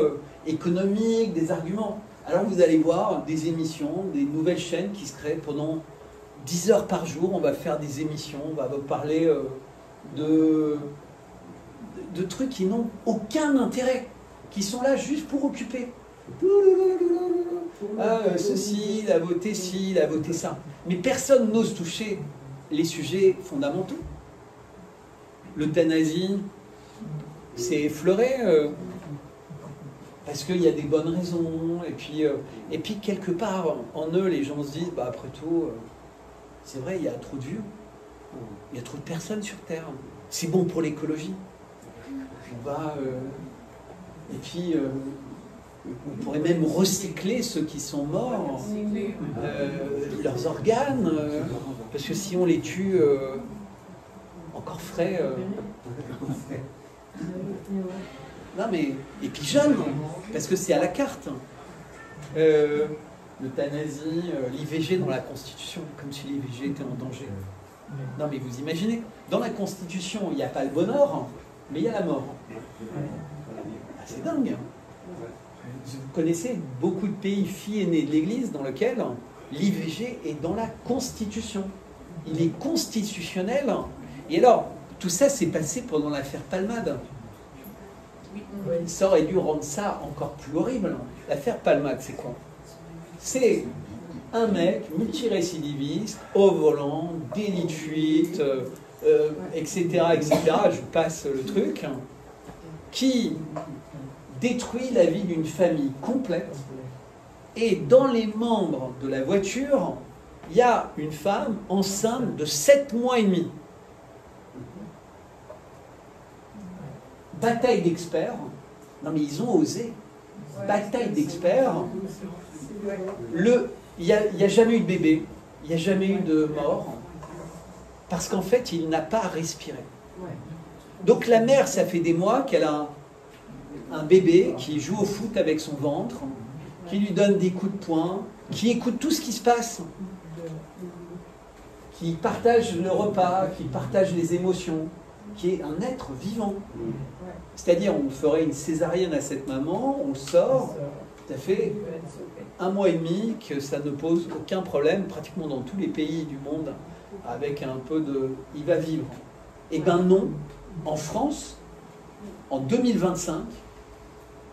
économiques, des arguments. Alors vous allez voir des émissions, des nouvelles chaînes qui se créent pendant 10 heures par jour. On va faire des émissions, on va vous parler de trucs qui n'ont aucun intérêt, qui sont là juste pour occuper. Ah, ceci, il a voté ci, il a voté ça. Mais personne n'ose toucher les sujets fondamentaux. L'euthanasie, c'est effleuré parce qu'il y a des bonnes raisons. Et puis quelque part, en eux, les gens se disent, bah, après tout, c'est vrai, il y a trop de vieux. Il y a trop de personnes sur Terre. C'est bon pour l'écologie. On va... et puis... on pourrait même recycler ceux qui sont morts, leurs organes, parce que si on les tue encore frais... Non mais... Et puis jeunes, parce que c'est à la carte. L'euthanasie, l'IVG dans la Constitution, comme si l'IVG était en danger. Non mais vous imaginez, dans la Constitution, il n'y a pas le bonheur, mais il y a la mort. Ah, c'est dingue. Vous connaissez beaucoup de pays filles aînées de l'Église dans lesquels l'IVG est dans la Constitution. Il est constitutionnel. Et alors, tout ça s'est passé pendant l'affaire Palmade. Ça aurait dû rendre ça encore plus horrible. L'affaire Palmade, c'est quoi? C'est un mec multirécidiviste, au volant, délit de fuite, etc., etc., je passe le truc, qui détruit la vie d'une famille complète. Et dans les membres de la voiture, il y a une femme enceinte de 7 mois et demi. Bataille d'experts. Non mais ils ont osé. Bataille d'experts. Il n'y a jamais eu de bébé, il n'y a jamais eu de mort, parce qu'en fait, il n'a pas respiré. Donc la mère, ça fait des mois qu'elle a un bébé qui joue au foot avec son ventre, qui lui donne des coups de poing, qui écoute tout ce qui se passe, qui partage le repas, qui partage les émotions, qui est un être vivant. C'est-à-dire, on ferait une césarienne à cette maman, on sort, ça fait 1 mois et demi que ça ne pose aucun problème, pratiquement dans tous les pays du monde, avec un peu de... il va vivre. Eh bien non, en France, en 2025,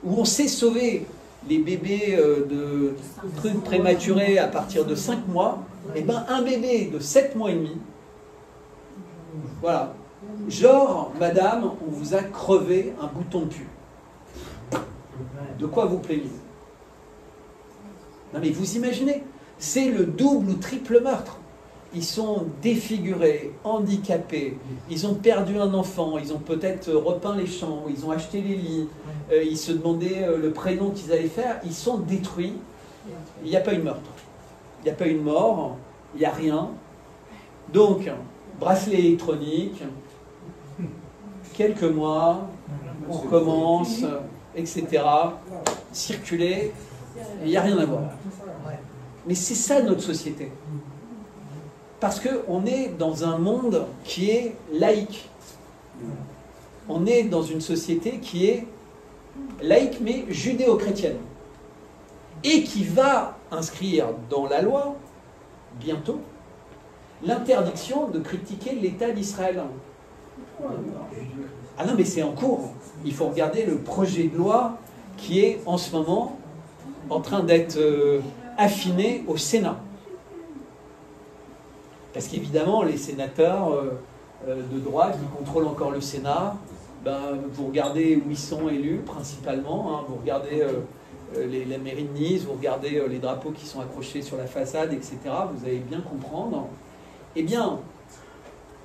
où on sait sauver les bébés de trucs prématurés à partir de 5 mois, eh bien un bébé de 7 mois et demi, voilà, genre, madame, on vous a crevé un bouton de pu. De quoi vous plaignez? Non mais vous imaginez, c'est le double ou triple meurtre. Ils sont défigurés, handicapés, ils ont perdu un enfant, ils ont peut-être repeint les champs, ils ont acheté les lits, ils se demandaient le prénom qu'ils allaient faire, ils sont détruits. Il n'y a pas eu de meurtre, il n'y a pas eu de mort, il n'y a rien. Donc, bracelet électronique, quelques mois, on recommence, etc. Circuler, il n'y a rien à voir. Mais c'est ça notre société. Parce qu'on est dans un monde qui est laïque. On est dans une société qui est laïque mais judéo-chrétienne. Et qui va inscrire dans la loi, bientôt, l'interdiction de critiquer l'État d'Israël. Ah non mais c'est en cours. Il faut regarder le projet de loi qui est en ce moment en train d'être affiné au Sénat. Parce qu'évidemment, les sénateurs de droite qui contrôlent encore le Sénat, ben, vous regardez où ils sont élus principalement, hein, vous regardez la mairie de Nice, vous regardez les drapeaux qui sont accrochés sur la façade, etc. Vous allez bien comprendre. Eh bien,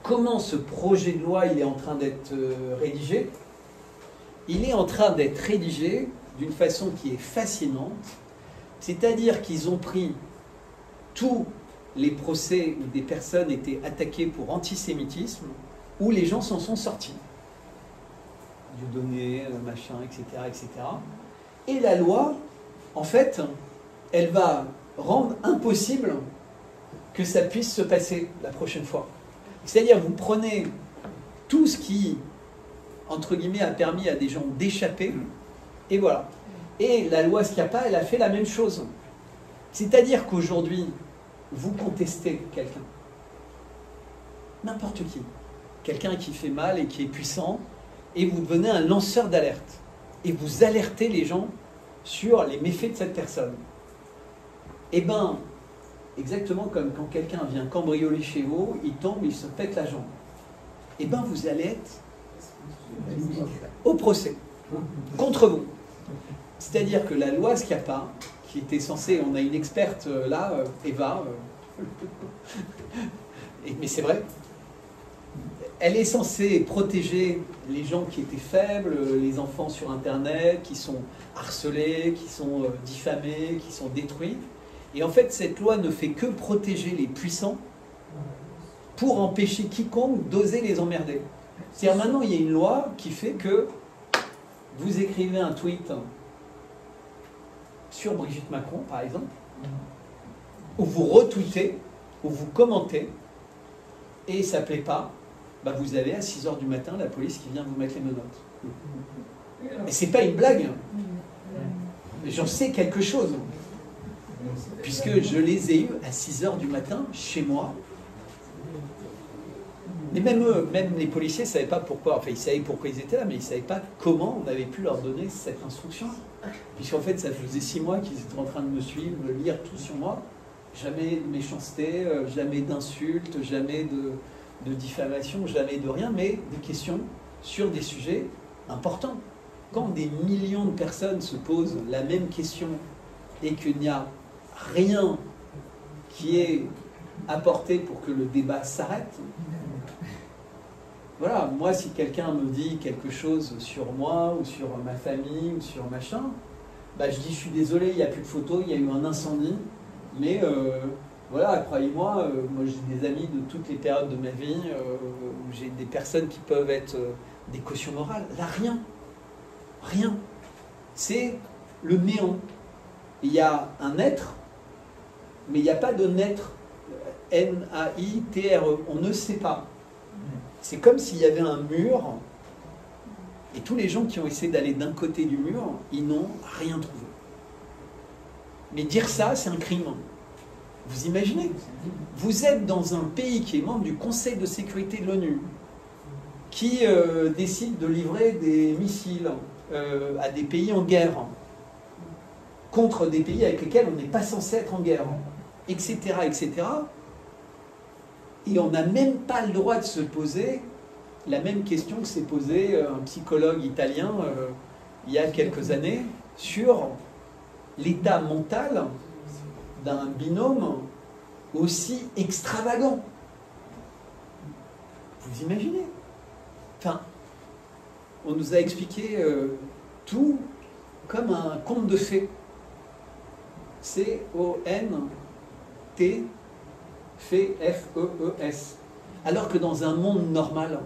comment ce projet de loi il est en train d'être rédigé? Il est en train d'être rédigé d'une façon qui est fascinante, c'est-à-dire qu'ils ont pris tous les procès où des personnes étaient attaquées pour antisémitisme, où les gens s'en sont sortis. Dieudonné, machin, etc., etc. Et la loi, en fait, elle va rendre impossible que ça puisse se passer la prochaine fois. C'est-à-dire, vous prenez tout ce qui, entre guillemets, a permis à des gens d'échapper, et voilà. Et la loi Schiappa, elle a fait la même chose. C'est-à-dire qu'aujourd'hui, vous contestez quelqu'un. N'importe qui. Quelqu'un qui fait mal et qui est puissant, et vous devenez un lanceur d'alerte. Et vous alertez les gens sur les méfaits de cette personne. Eh bien, exactement comme quand quelqu'un vient cambrioler chez vous, il tombe, il se pète la jambe. Eh bien, vous allez être au procès, contre vous. C'est-à-dire que la loi Schiappa, qui était censée, on a une experte là, Eva, mais c'est vrai, elle est censée protéger les gens qui étaient faibles, les enfants sur Internet, qui sont harcelés, qui sont diffamés, qui sont détruits. Et en fait, cette loi ne fait que protéger les puissants pour empêcher quiconque d'oser les emmerder. C'est-à-dire maintenant, il y a une loi qui fait que vous écrivez un tweet sur Brigitte Macron, par exemple, ou vous retweetez, ou vous commentez, et ça ne plaît pas, bah vous avez à 6 h du matin la police qui vient vous mettre les menottes. Et c'est pas une blague. J'en sais quelque chose. Puisque je les ai eus à 6 h du matin, chez moi. Mais même eux, même les policiers ne savaient pas pourquoi. Enfin, ils savaient pourquoi ils étaient là, mais ils ne savaient pas comment on avait pu leur donner cette instruction. Puisqu'en fait, ça faisait 6 mois qu'ils étaient en train de me suivre, de lire tout sur moi. Jamais de méchanceté, jamais d'insultes, jamais de diffamation, jamais de rien, mais des questions sur des sujets importants. Quand des millions de personnes se posent la même question et qu'il n'y a rien qui est apporté pour que le débat s'arrête, voilà, moi si quelqu'un me dit quelque chose sur moi, ou sur ma famille, ou sur machin, bah, je dis je suis désolé, il n'y a plus de photos, il y a eu un incendie, mais voilà, croyez-moi, moi j'ai des amis de toutes les périodes de ma vie, où j'ai des personnes qui peuvent être des cautions morales. Là, rien. Rien. C'est le néant. Il y a un être, mais il n'y a pas de naître, N-A-I-T-R-E. On ne sait pas. C'est comme s'il y avait un mur, et tous les gens qui ont essayé d'aller d'un côté du mur, ils n'ont rien trouvé. Mais dire ça, c'est un crime. Vous imaginez? Vous êtes dans un pays qui est membre du Conseil de sécurité de l'ONU, qui décide de livrer des missiles à des pays en guerre, contre des pays avec lesquels on n'est pas censé être en guerre, etc., etc. Et on n'a même pas le droit de se poser la même question que s'est posée un psychologue italien il y a quelques années sur l'état mental d'un binôme aussi extravagant. Vous imaginez? Enfin, on nous a expliqué tout comme un conte de fées. C-O-N-T F-E-E-S. Alors que dans un monde normal,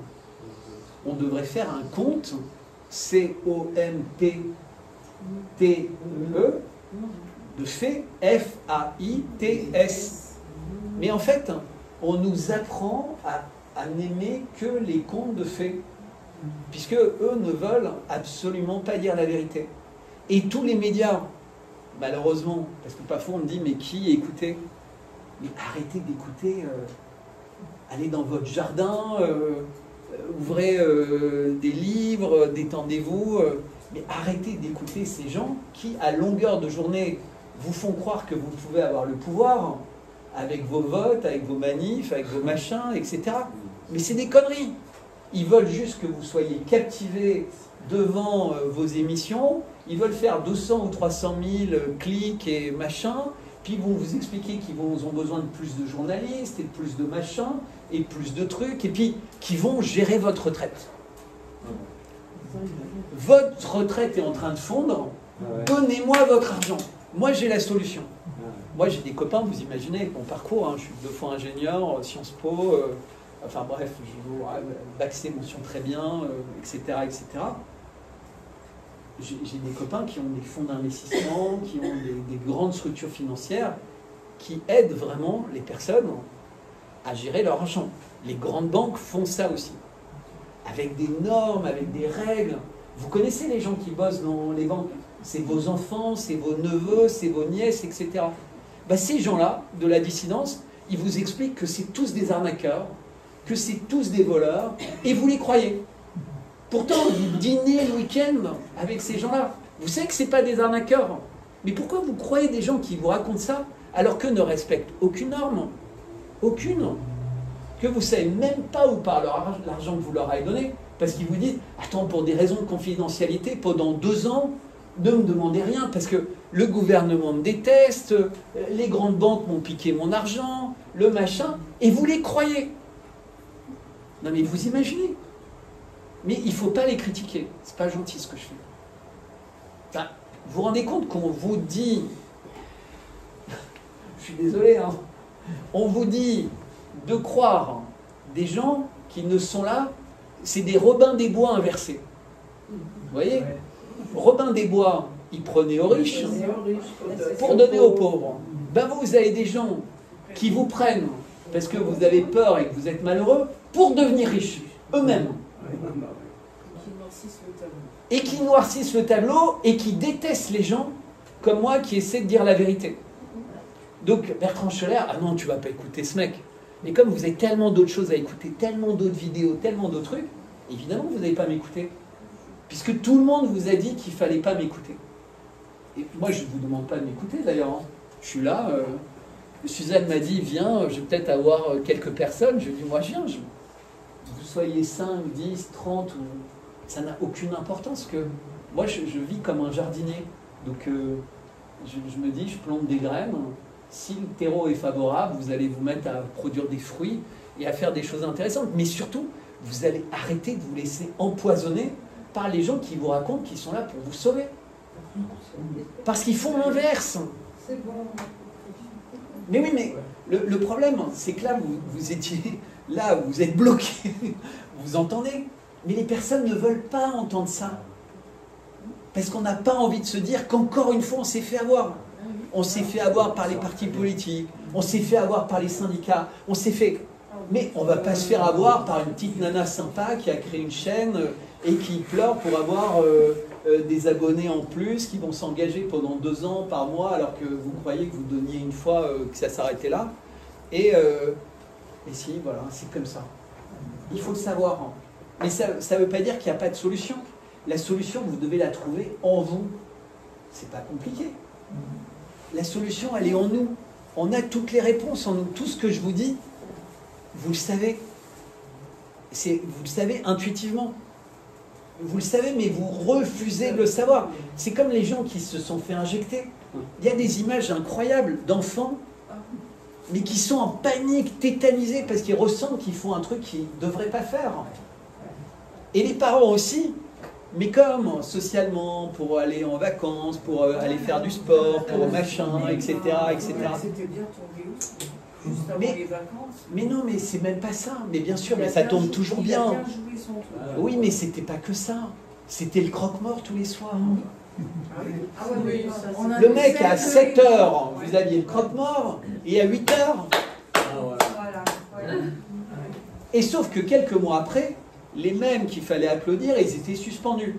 on devrait faire un conte C-O-M-T-T-E de fées F-A-I-T-S. Mais en fait, on nous apprend à n'aimer que les contes de fées, puisque eux ne veulent absolument pas dire la vérité. Et tous les médias, malheureusement, parce que parfois on me dit mais qui écoutez? Mais arrêtez d'écouter, allez dans votre jardin, ouvrez des livres, détendez-vous, Mais arrêtez d'écouter ces gens qui, à longueur de journée, vous font croire que vous pouvez avoir le pouvoir avec vos votes, avec vos manifs, avec vos machins, etc. Mais c'est des conneries. Ils veulent juste que vous soyez captivés devant vos émissions. Ils veulent faire 200 ou 300 000 clics et machins. Puis ils vont vous expliquer qu'ils ont besoin de plus de journalistes et de plus de machins et plus de trucs. Et puis qu'ils vont gérer votre retraite. Votre retraite est en train de fondre. Donnez-moi votre argent. Moi, j'ai la solution. Moi, j'ai des copains, vous imaginez, avec mon parcours, hein, je suis 2 fois ingénieur, Sciences Po, enfin bref, bac C mention très bien, etc., etc. J'ai des copains qui ont des fonds d'investissement, qui ont des grandes structures financières, qui aident vraiment les personnes à gérer leur argent. Les grandes banques font ça aussi, avec des normes, avec des règles. Vous connaissez les gens qui bossent dans les banques? C'est vos enfants, c'est vos neveux, c'est vos nièces, etc. Ben, ces gens-là, de la dissidence, ils vous expliquent que c'est tous des arnaqueurs, que c'est tous des voleurs, et vous les croyez. Pourtant, vous dînez le week-end avec ces gens-là. Vous savez que ce n'est pas des arnaqueurs. Mais pourquoi vous croyez des gens qui vous racontent ça, alors qu'eux ne respectent aucune norme? Aucune. Que vous ne savez même pas où part l'argent que vous leur avez donné. Parce qu'ils vous disent, attends, pour des raisons de confidentialité, pendant 2 ans, ne me demandez rien, parce que le gouvernement me déteste, les grandes banques m'ont piqué mon argent, le machin, et vous les croyez. Non mais vous imaginez. Mais il ne faut pas les critiquer, c'est pas gentil ce que je fais. Enfin, vous vous rendez compte qu'on vous dit, je suis désolé, hein, on vous dit de croire des gens qui ne sont là, c'est des Robin des Bois inversés. Vous voyez? Robin des Bois, il prenait aux riches pour donner aux pauvres. Ben vous avez des gens qui vous prennent parce que vous avez peur et que vous êtes malheureux pour devenir riches, eux-mêmes. Et qui noircissent le tableau et qui détestent les gens comme moi qui essaient de dire la vérité. Donc Bertrand Scholler, ah non, tu vas pas écouter ce mec. Mais comme vous avez tellement d'autres choses à écouter, tellement d'autres vidéos, tellement d'autres trucs, évidemment vous n'allez pas m'écouter. Puisque tout le monde vous a dit qu'il ne fallait pas m'écouter. Et moi, je ne vous demande pas de m'écouter, d'ailleurs. Hein. Je suis là. Suzanne m'a dit, viens, je vais peut-être avoir quelques personnes. Je lui ai dit, moi, je viens. Vous soyez 5, 10, 30, ça n'a aucune importance. Que moi, je vis comme un jardinier. Donc, je me dis, je plante des graines. Si le terreau est favorable, vous allez vous mettre à produire des fruits et à faire des choses intéressantes. Mais surtout, vous allez arrêter de vous laisser empoisonner par les gens qui vous racontent qu'ils sont là pour vous sauver. Parce qu'ils font l'inverse. Mais oui, mais le problème, c'est que là, vous étiez là, vous êtes bloqué, vous entendez. Mais les personnes ne veulent pas entendre ça. Parce qu'on n'a pas envie de se dire qu'encore une fois, on s'est fait avoir. On s'est fait avoir par les partis politiques, on s'est fait avoir par les syndicats, on s'est fait... Mais on ne va pas se faire avoir par une petite nana sympa qui a créé une chaîne et qui pleure pour avoir des abonnés en plus qui vont s'engager pendant 2 ans par mois alors que vous croyez que vous donniez une fois que ça s'arrêtait là. Et si, voilà, c'est comme ça. Il faut le savoir. Hein. Mais ça ne veut pas dire qu'il n'y a pas de solution. La solution, vous devez la trouver en vous. C'est pas compliqué. La solution, elle est en nous. On a toutes les réponses en nous. Tout ce que je vous dis, vous le savez. Vous le savez intuitivement. Vous le savez, mais vous refusez de le savoir. C'est comme les gens qui se sont fait injecter. Il y a des images incroyables d'enfants, mais qui sont en panique, tétanisés, parce qu'ils ressentent qu'ils font un truc qu'ils ne devraient pas faire. Et les parents aussi. Mais comme socialement, pour aller en vacances, pour aller faire du sport, pour machin, etc. etc. C'était bien tombé aussi. Juste avant les vacances. Mais non, mais c'est même pas ça. Mais bien sûr, mais ça tombe toujours bien. Il a bien joué son truc. Oui, mais c'était pas que ça. C'était le croque-mort tous les soirs. Le mec, à 7 heures, vous aviez le croque-mort, et à 8 heures. Et sauf que quelques mois après, les mêmes qu'il fallait applaudir, ils étaient suspendus.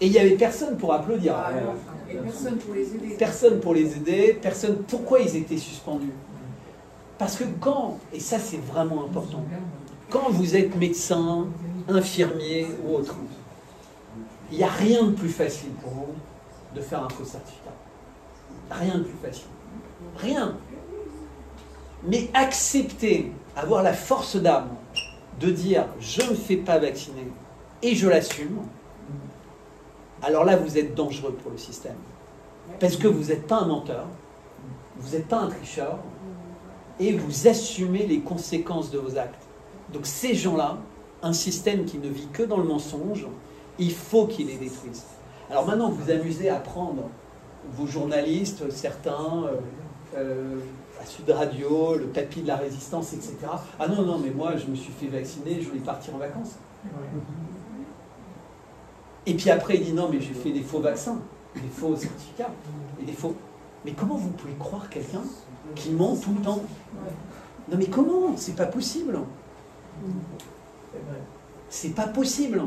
Et il n'y avait personne pour applaudir. Et personne pour les aider. Personne pour les aider, personne. Pourquoi ils étaient suspendus? Parce que quand, et ça c'est vraiment important, quand vous êtes médecin, infirmier ou autre, Il n'y a rien de plus facile pour vous de faire un faux certificat. Rien de plus facile. Rien. Mais accepter, avoir la force d'âme de dire « je ne me fais pas vacciner et je l'assume », alors là, vous êtes dangereux pour le système. Parce que vous n'êtes pas un menteur, vous n'êtes pas un tricheur, et vous assumez les conséquences de vos actes. Donc ces gens-là, un système qui ne vit que dans le mensonge, il faut qu'il les détruise. Alors maintenant, vous vous amusez à prendre vos journalistes, certains, à Sud Radio, le tapis de la résistance, etc. Ah non, non, mais moi, je me suis fait vacciner, je voulais partir en vacances. Et puis après, il dit non, mais j'ai fait des faux vaccins, des faux certificats, et des faux... Mais comment vous pouvez croire quelqu'un qui ment tout le temps? Non mais comment? C'est pas possible. C'est pas possible.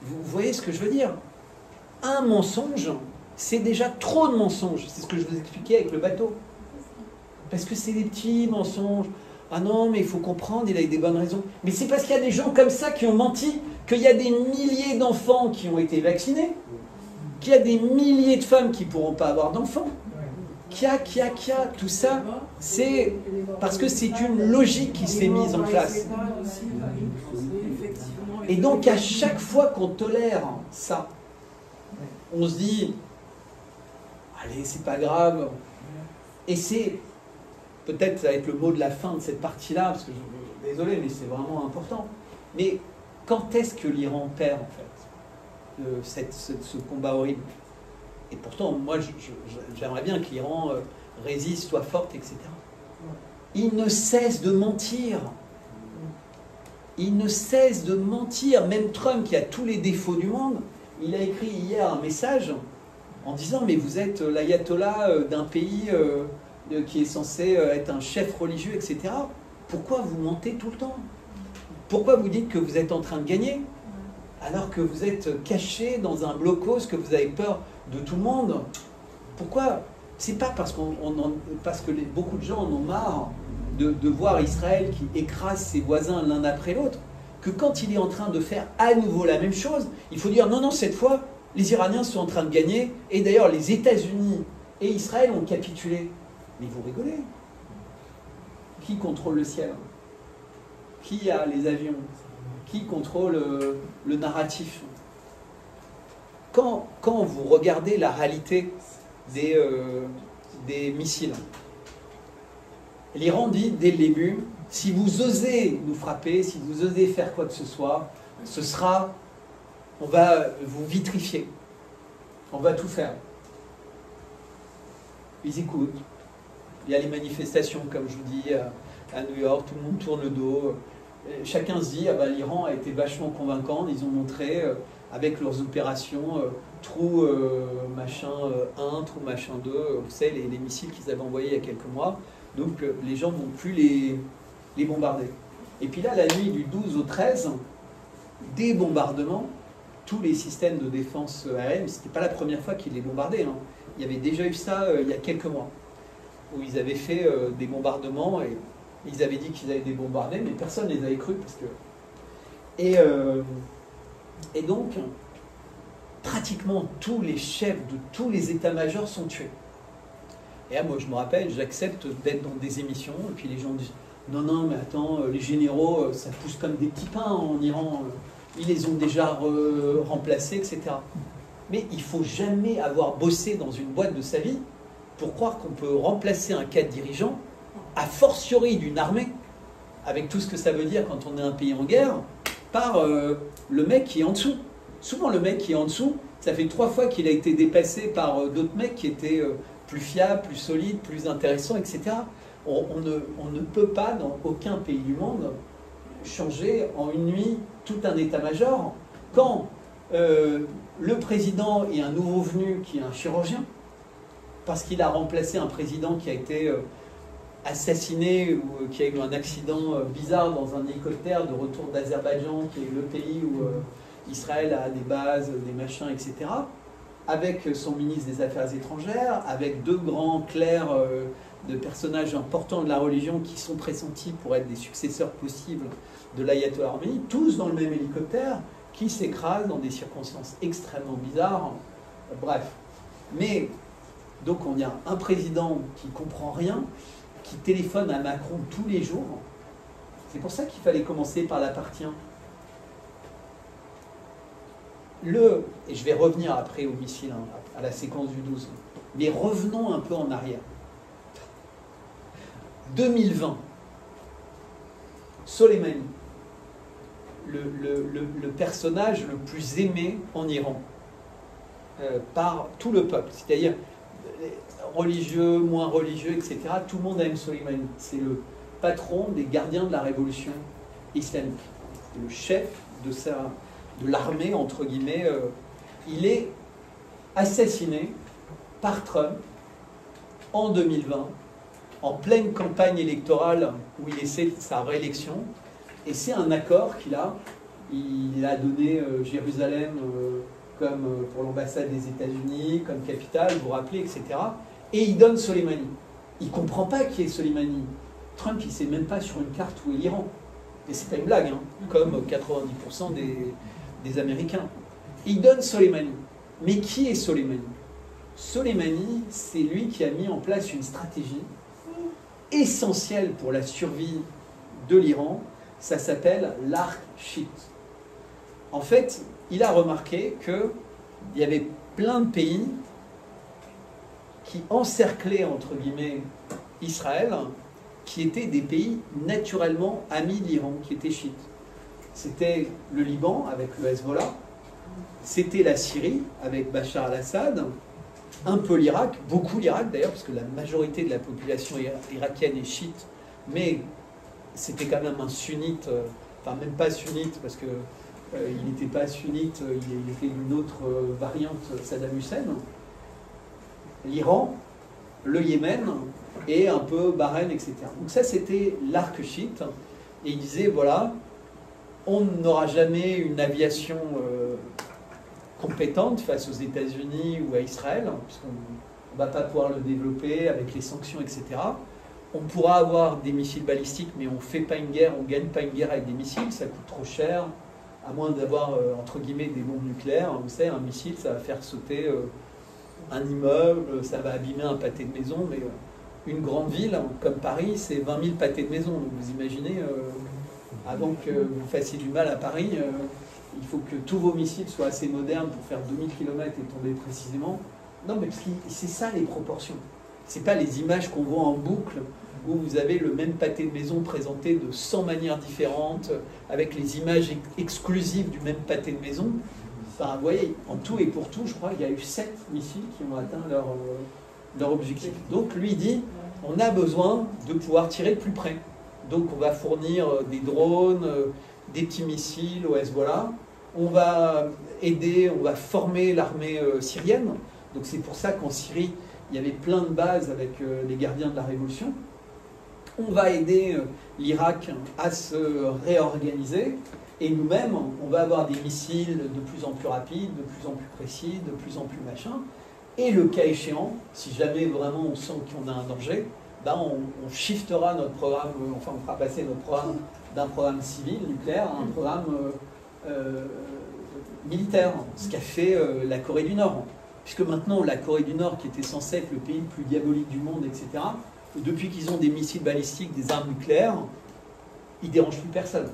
Vous voyez ce que je veux dire? Un mensonge, c'est déjà trop de mensonges. C'est ce que je vous expliquais avec le bateau. Parce que c'est des petits mensonges. Ah non, mais il faut comprendre, il a eu des bonnes raisons. Mais c'est parce qu'il y a des gens comme ça qui ont menti, qu'il y a des milliers d'enfants qui ont été vaccinés, qu'il y a des milliers de femmes qui ne pourront pas avoir d'enfants. Tout ça, c'est parce que c'est une logique qui s'est mise en place. Et donc à chaque fois qu'on tolère ça, on se dit, allez, c'est pas grave. Et c'est, peut-être ça va être le mot de la fin de cette partie-là, parce que désolé, mais c'est vraiment important. Mais quand est-ce que l'Iran perd, en fait, ce combat horrible? Et pourtant, moi, j'aimerais bien que l'Iran résiste, soit forte, etc. Il ne cesse de mentir. Il ne cesse de mentir. Même Trump, qui a tous les défauts du monde, il a écrit hier un message en disant « Mais vous êtes l'ayatollah d'un pays qui est censé être un chef religieux, etc. Pourquoi vous mentez tout le temps? Pourquoi vous dites que vous êtes en train de gagner alors que vous êtes caché dans un blocos, que vous avez peur de tout le monde? Pourquoi? C'est pas parce que beaucoup de gens en ont marre de voir Israël qui écrase ses voisins l'un après l'autre, que quand il est en train de faire à nouveau la même chose, il faut dire non, non, cette fois, les Iraniens sont en train de gagner, et d'ailleurs les États-Unis et Israël ont capitulé. Mais vous rigolez? Qui contrôle le ciel? Qui a les avions? Qui contrôle le narratif? Quand vous regardez la réalité des missiles, l'Iran dit dès le début, si vous osez nous frapper, si vous osez faire quoi que ce soit, on va vous vitrifier. On va tout faire. Ils écoutent. Il y a les manifestations, comme je vous dis, à New York, tout le monde tourne le dos. Chacun se dit, ah ben, l'Iran a été vachement convaincant, ils ont montré avec leurs opérations trou machin 1, trou machin 2, vous savez, les missiles qu'ils avaient envoyés il y a quelques mois, donc les gens ne vont plus les bombarder. Et puis là, la nuit du 12 au 13, des bombardements, tous les systèmes de défense aérienne, ce n'était pas la première fois qu'ils les bombardaient, hein. Il y avait déjà eu ça il y a quelques mois, où ils avaient fait des bombardements et ils avaient dit qu'ils avaient des bombardés, mais personne ne les avait cru parce que... Et donc, pratiquement tous les chefs de tous les états-majors sont tués. Et là, moi, je me rappelle, j'accepte d'être dans des émissions, et puis les gens disent « Non, non, mais attends, les généraux, ça pousse comme des petits pains en Iran, ils les ont déjà remplacés, etc. » Mais il ne faut jamais avoir bossé dans une boîte de sa vie pour croire qu'on peut remplacer un cadre dirigeant, a fortiori d'une armée, avec tout ce que ça veut dire quand on est un pays en guerre, par le mec qui est en dessous. Souvent, le mec qui est en dessous, ça fait 3 fois qu'il a été dépassé par d'autres mecs qui étaient plus fiables, plus solides, plus intéressants, etc. On ne peut pas, dans aucun pays du monde, changer en une nuit tout un état-major. Quand le président est un nouveau venu qui est un chirurgien, parce qu'il a remplacé un président qui a été assassiné ou qui a eu un accident bizarre dans un hélicoptère de retour d'Azerbaïdjan, qui est le pays où Israël a des bases, des machins, etc., avec son ministre des Affaires étrangères, avec 2 grands clercs de personnages importants de la religion qui sont pressentis pour être des successeurs possibles de l'ayatollah Khomeini, tous dans le même hélicoptère, qui s'écrase dans des circonstances extrêmement bizarres. Bref. Mais, donc on a un président qui ne comprend rien, qui téléphone à Macron tous les jours. C'est pour ça qu'il fallait commencer par la partie 1. Et je vais revenir après au missile, hein, à la séquence du 12. Mais revenons un peu en arrière. 2020, Soleimani, le personnage le plus aimé en Iran par tout le peuple, c'est-à-dire religieux, moins religieux, etc. Tout le monde aime Soleimani. C'est le patron des gardiens de la révolution islamique. C'est le chef de l'armée, entre guillemets. Il est assassiné par Trump en 2020, en pleine campagne électorale où il essaie sa réélection. Et c'est un accord qu'il a. Il a donné Jérusalem comme pour l'ambassade des États-Unis, comme capitale, vous vous rappelez, etc. Et il donne Soleimani. Il ne comprend pas qui est Soleimani. Trump, il ne sait même pas sur une carte où est l'Iran. Et c'est pas une blague, hein, comme 90% des Américains. Il donne Soleimani. Mais qui est Soleimani? Soleimani, c'est lui qui a mis en place une stratégie essentielle pour la survie de l'Iran. Ça s'appelle l'arc Shit. En fait, il a remarqué qu'il y avait plein de pays qui encerclaient, entre guillemets, Israël, qui étaient des pays naturellement amis de l'Iran, qui étaient chiites. C'était le Liban avec le Hezbollah, c'était la Syrie avec Bachar al-Assad, un peu l'Irak, beaucoup l'Irak d'ailleurs, parce que la majorité de la population irakienne est chiite, mais c'était quand même un sunnite, enfin même pas sunnite, parce que il n'était pas sunnite, il était d'une autre variante Saddam Hussein. L'Iran, le Yémen et un peu Bahreïn, etc. Donc ça, c'était l'arc chiite. Et il disait, voilà, on n'aura jamais une aviation compétente face aux États-Unis ou à Israël, puisqu'on ne va pas pouvoir le développer avec les sanctions, etc. On pourra avoir des missiles balistiques, mais on ne fait pas une guerre, on ne gagne pas une guerre avec des missiles, ça coûte trop cher, à moins d'avoir, entre guillemets, des bombes nucléaires. Vous savez, un missile, ça va faire sauter un immeuble, ça va abîmer un pâté de maison, mais une grande ville comme Paris, c'est 20 000 pâtés de maison. Donc vous imaginez, avant que vous fassiez du mal à Paris, il faut que tous vos missiles soient assez modernes pour faire 2000 km et tomber précisément. Non, mais c'est ça les proportions. Ce n'est pas les images qu'on voit en boucle, où vous avez le même pâté de maison présenté de 100 manières différentes, avec les images exclusives du même pâté de maison. Enfin, vous voyez, en tout et pour tout, je crois qu'il y a eu 7 missiles qui ont atteint leur objectif. Donc lui dit, on a besoin de pouvoir tirer de plus près. Donc on va fournir des drones, des petits missiles au Hezbollah. On va aider, on va former l'armée syrienne. Donc c'est pour ça qu'en Syrie, il y avait plein de bases avec les gardiens de la révolution. On va aider l'Irak à se réorganiser. Et nous-mêmes, on va avoir des missiles de plus en plus rapides, de plus en plus précis, de plus en plus machin. Et le cas échéant, si jamais vraiment on sent qu'on a un danger, ben on shiftera notre programme, enfin on fera passer notre programme d'un programme civil, nucléaire, à un programme militaire, ce qu'a fait la Corée du Nord. Puisque maintenant, la Corée du Nord, qui était censée être le pays le plus diabolique du monde, etc., depuis qu'ils ont des missiles balistiques, des armes nucléaires, ils ne dérangent plus personne.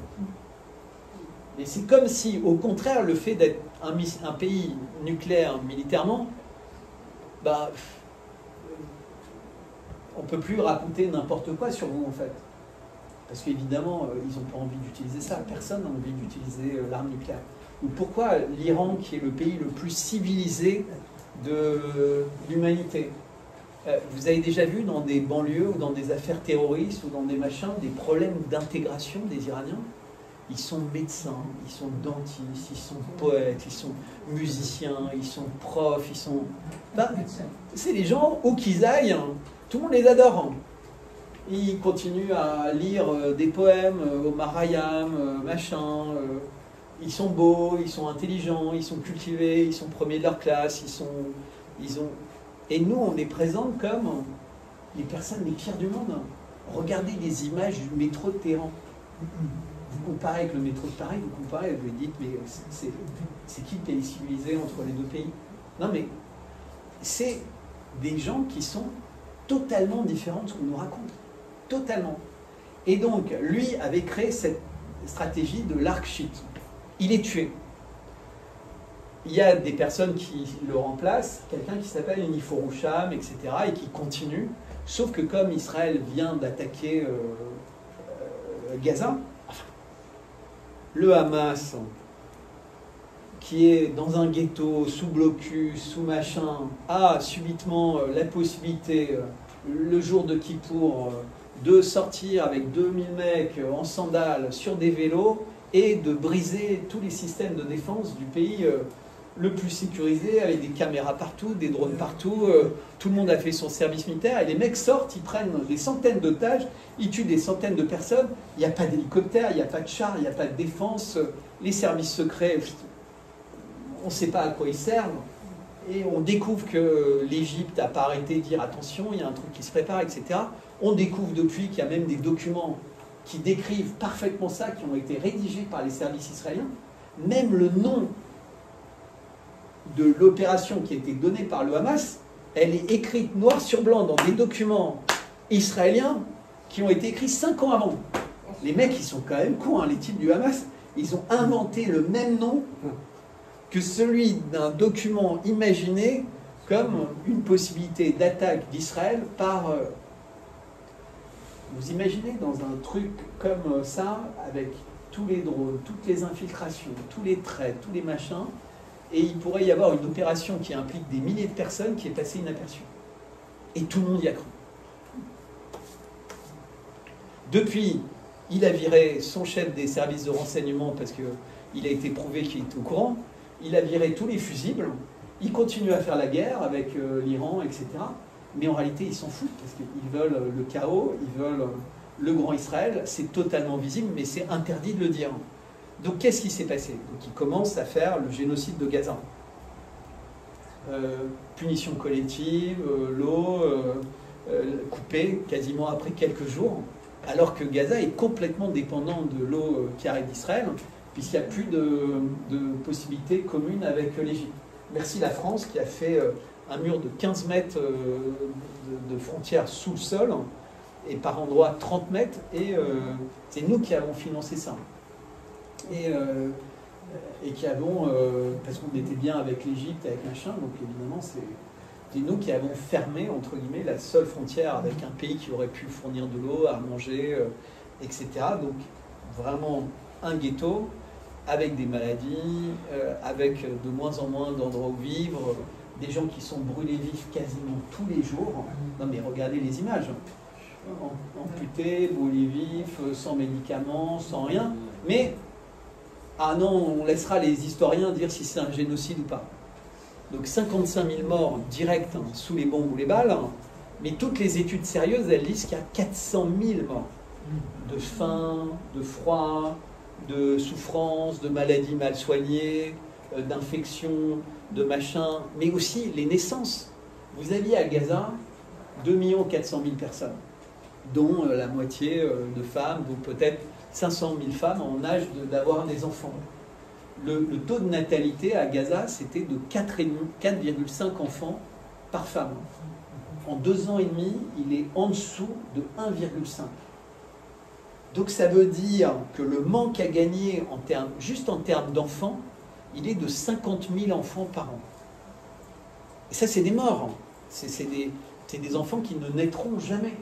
Et c'est comme si, au contraire, le fait d'être un pays nucléaire militairement, bah, on ne peut plus raconter n'importe quoi sur vous, en fait. Parce qu'évidemment, ils n'ont pas envie d'utiliser ça. Personne n'a envie d'utiliser l'arme nucléaire. Donc pourquoi l'Iran, qui est le pays le plus civilisé de l'humanité, vous avez déjà vu dans des banlieues ou dans des affaires terroristes ou dans des machins, des problèmes d'intégration des Iraniens? Ils sont médecins, ils sont dentistes, ils sont poètes, ils sont musiciens, ils sont profs, ils sont... Ben, c'est des gens, où qu'ils aillent, tout le monde les adore. Ils continuent à lire des poèmes, Omar Khayyam, machin. Ils sont beaux, ils sont intelligents, ils sont cultivés, ils sont premiers de leur classe, Et nous, on les présente comme les personnes les pires du monde. Regardez les images du métro de Téhéran. vous comparez avec le métro de Paris, vous comparez, vous lui dites, mais c'est qui le pays civilisé entre les deux pays? Non, mais c'est des gens qui sont totalement différents de ce qu'on nous raconte. Totalement. Et donc, lui avait créé cette stratégie de l'Ark-Shit. Il est tué. Il y a des personnes qui le remplacent, quelqu'un qui s'appelle Uniforoucham, etc., et qui continue. Sauf que comme Israël vient d'attaquer Gaza, le Hamas, qui est dans un ghetto, sous blocus, sous machin, a subitement la possibilité, le jour de Kippour, de sortir avec 2000 mecs en sandales sur des vélos et de briser tous les systèmes de défense du pays le plus sécurisé, avec des caméras partout, des drones partout. Tout le monde a fait son service militaire et les mecs sortent, ils prennent des centaines d'otages, ils tuent des centaines de personnes. Il n'y a pas d'hélicoptère, il n'y a pas de chars, il n'y a pas de défense. Les services secrets, on ne sait pas à quoi ils servent. Et on découvre que l'Égypte n'a pas arrêté de dire attention, il y a un truc qui se prépare, etc. On découvre depuis qu'il y a même des documents qui décrivent parfaitement ça, qui ont été rédigés par les services israéliens. Même le nom de l'opération qui a été donnée par le Hamas, elle est écrite noir sur blanc dans des documents israéliens qui ont été écrits 5 ans avant. Les mecs, ils sont quand même cons, hein, les types du Hamas. Ils ont inventé le même nom que celui d'un document imaginé comme une possibilité d'attaque d'Israël par... Vous imaginez dans un truc comme ça, avec tous les drones, toutes les infiltrations, tous les traits, tous les machins, et il pourrait y avoir une opération qui implique des milliers de personnes qui est passée inaperçue. Et tout le monde y a cru. Depuis, il a viré son chef des services de renseignement parce qu'il a été prouvé qu'il était au courant. Il a viré tous les fusibles. Il continue à faire la guerre avec l'Iran, etc. Mais en réalité, ils s'en foutent parce qu'ils veulent le chaos, ils veulent le grand Israël. C'est totalement visible, mais c'est interdit de le dire. Donc, qu'est-ce qui s'est passé? Donc, ils commencent à faire le génocide de Gaza. Punition collective, l'eau coupée quasiment après quelques jours, alors que Gaza est complètement dépendant de l'eau qui arrive d'Israël, puisqu'il n'y a plus de possibilités communes avec l'Égypte. Merci la France qui a fait un mur de 15 mètres de frontière sous le sol, et par endroits 30 mètres, et c'est nous qui avons financé ça. Et qui avons, parce qu'on était bien avec l'Égypte, avec machin, donc évidemment c'est nous qui avons fermé, entre guillemets, la seule frontière avec un pays qui aurait pu fournir de l'eau, à manger, etc. Donc vraiment un ghetto, avec des maladies, avec de moins en moins d'endroits où vivre, des gens qui sont brûlés vifs quasiment tous les jours. Non mais regardez les images, amputés, brûlés vifs, sans médicaments, sans rien, mais ah non, on laissera les historiens dire si c'est un génocide ou pas. Donc 55 000 morts directs sous les bombes ou les balles, mais toutes les études sérieuses, elles disent qu'il y a 400 000 morts. De faim, de froid, de souffrance, de maladies mal soignées, d'infections, de machins, mais aussi les naissances. Vous aviez à Gaza 2 400 000 personnes, dont la moitié de femmes, donc peut-être 500 000 femmes en âge d'avoir des enfants. Le taux de natalité à Gaza, c'était de 4,5 enfants par femme. En 2 ans et demi, il est en dessous de 1,5. Donc ça veut dire que le manque à gagner, juste en termes d'enfants, il est de 50 000 enfants par an. Et ça, c'est des morts. C'est des enfants qui ne naîtront jamais.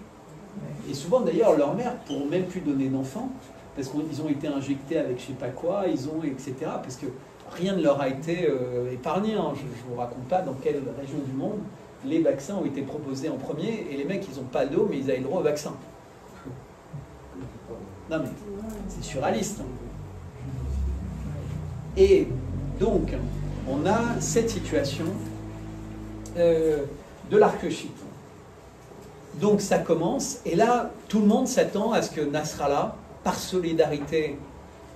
Et souvent, d'ailleurs, leurs mères ne pourront même plus donner d'enfants, parce qu'ils ont été injectés avec je ne sais pas quoi, etc. Parce que rien ne leur a été épargné. Hein. Je ne vous raconte pas dans quelle région du monde les vaccins ont été proposés en premier, et les mecs, ils n'ont pas d'eau, mais ils avaient le droit au vaccin. Non mais, c'est surréaliste. Et donc, on a cette situation de l'Ark-Shit. Donc ça commence, et là, tout le monde s'attend à ce que Nasrallah, par solidarité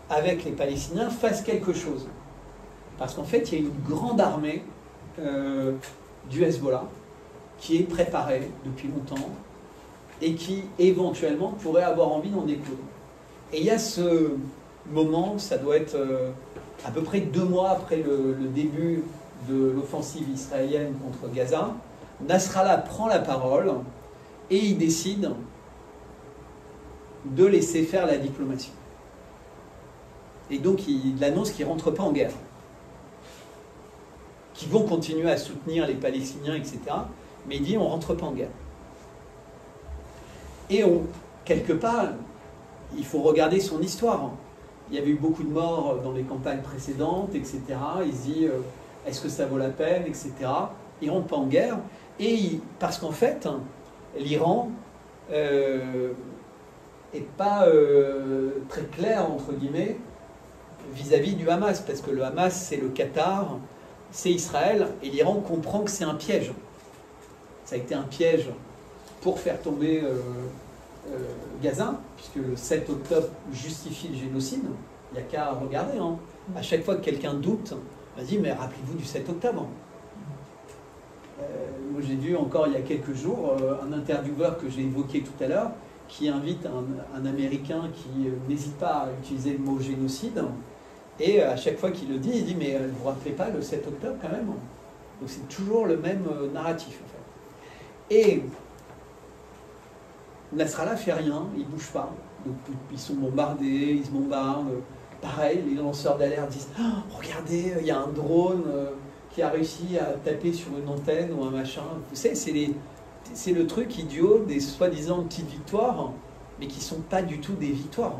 avec les Palestiniens, fasse quelque chose. Parce qu'en fait, il y a une grande armée du Hezbollah qui est préparée depuis longtemps et qui, éventuellement, pourrait avoir envie d'en découdre. Et il y a moment, ça doit être à peu près 2 mois après le début de l'offensive israélienne contre Gaza, Nasrallah prend la parole et il décide de laisser faire la diplomatie. Et donc il annonce qu'il ne rentre pas en guerre, qu'ils vont continuer à soutenir les Palestiniens, etc. Mais il dit on ne rentre pas en guerre. Et quelque part, il faut regarder son histoire. Il y avait eu beaucoup de morts dans les campagnes précédentes, etc. Il se dit est-ce que ça vaut la peine, etc. Il ne rentre pas en guerre. Parce qu'en fait, l'Iran n'est pas très clair, entre guillemets, vis-à-vis du Hamas. Parce que le Hamas, c'est le Qatar, c'est Israël, et l'Iran comprend que c'est un piège. Ça a été un piège pour faire tomber Gaza, puisque le 7 octobre justifie le génocide. Il n'y a qu'à regarder. Hein. À chaque fois que quelqu'un doute, on dit mais rappelez-vous du 7 octobre. Moi j'ai vu encore il y a quelques jours un intervieweur que j'ai évoqué tout à l'heure qui invite un Américain qui n'hésite pas à utiliser le mot génocide, et à chaque fois qu'il le dit, il dit mais vous vous rappelez pas le 7 octobre quand même. Donc c'est toujours le même narratif en fait. Et Nasrallah fait rien, il bouge pas. Donc ils sont bombardés, ils se bombardent. Pareil, les lanceurs d'alerte disent oh, regardez, il y a un drone qui a réussi à taper sur une antenne ou un machin. Vous savez, c'est le truc idiot des soi-disant petites victoires, mais qui ne sont pas du tout des victoires.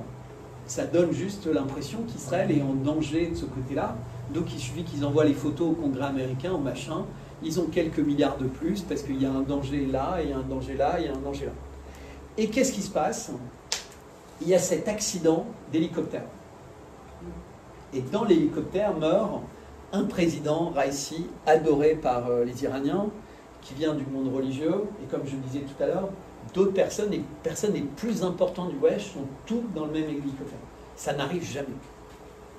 Ça donne juste l'impression qu'Israël est en danger de ce côté-là. Donc il suffit qu'ils envoient les photos au Congrès américain, au machin. Ils ont quelques milliards de plus parce qu'il y a un danger là, il y a un danger là, il y a un danger là. Et qu'est-ce qui se passe? Il y a cet accident d'hélicoptère. Et dans l'hélicoptère meurt un président, Raisi, adoré par les Iraniens, qui vient du monde religieux. Et comme je le disais tout à l'heure, d'autres personnes, les personnes les plus importantes du voyage sont toutes dans le même hélicoptère. Ça n'arrive jamais.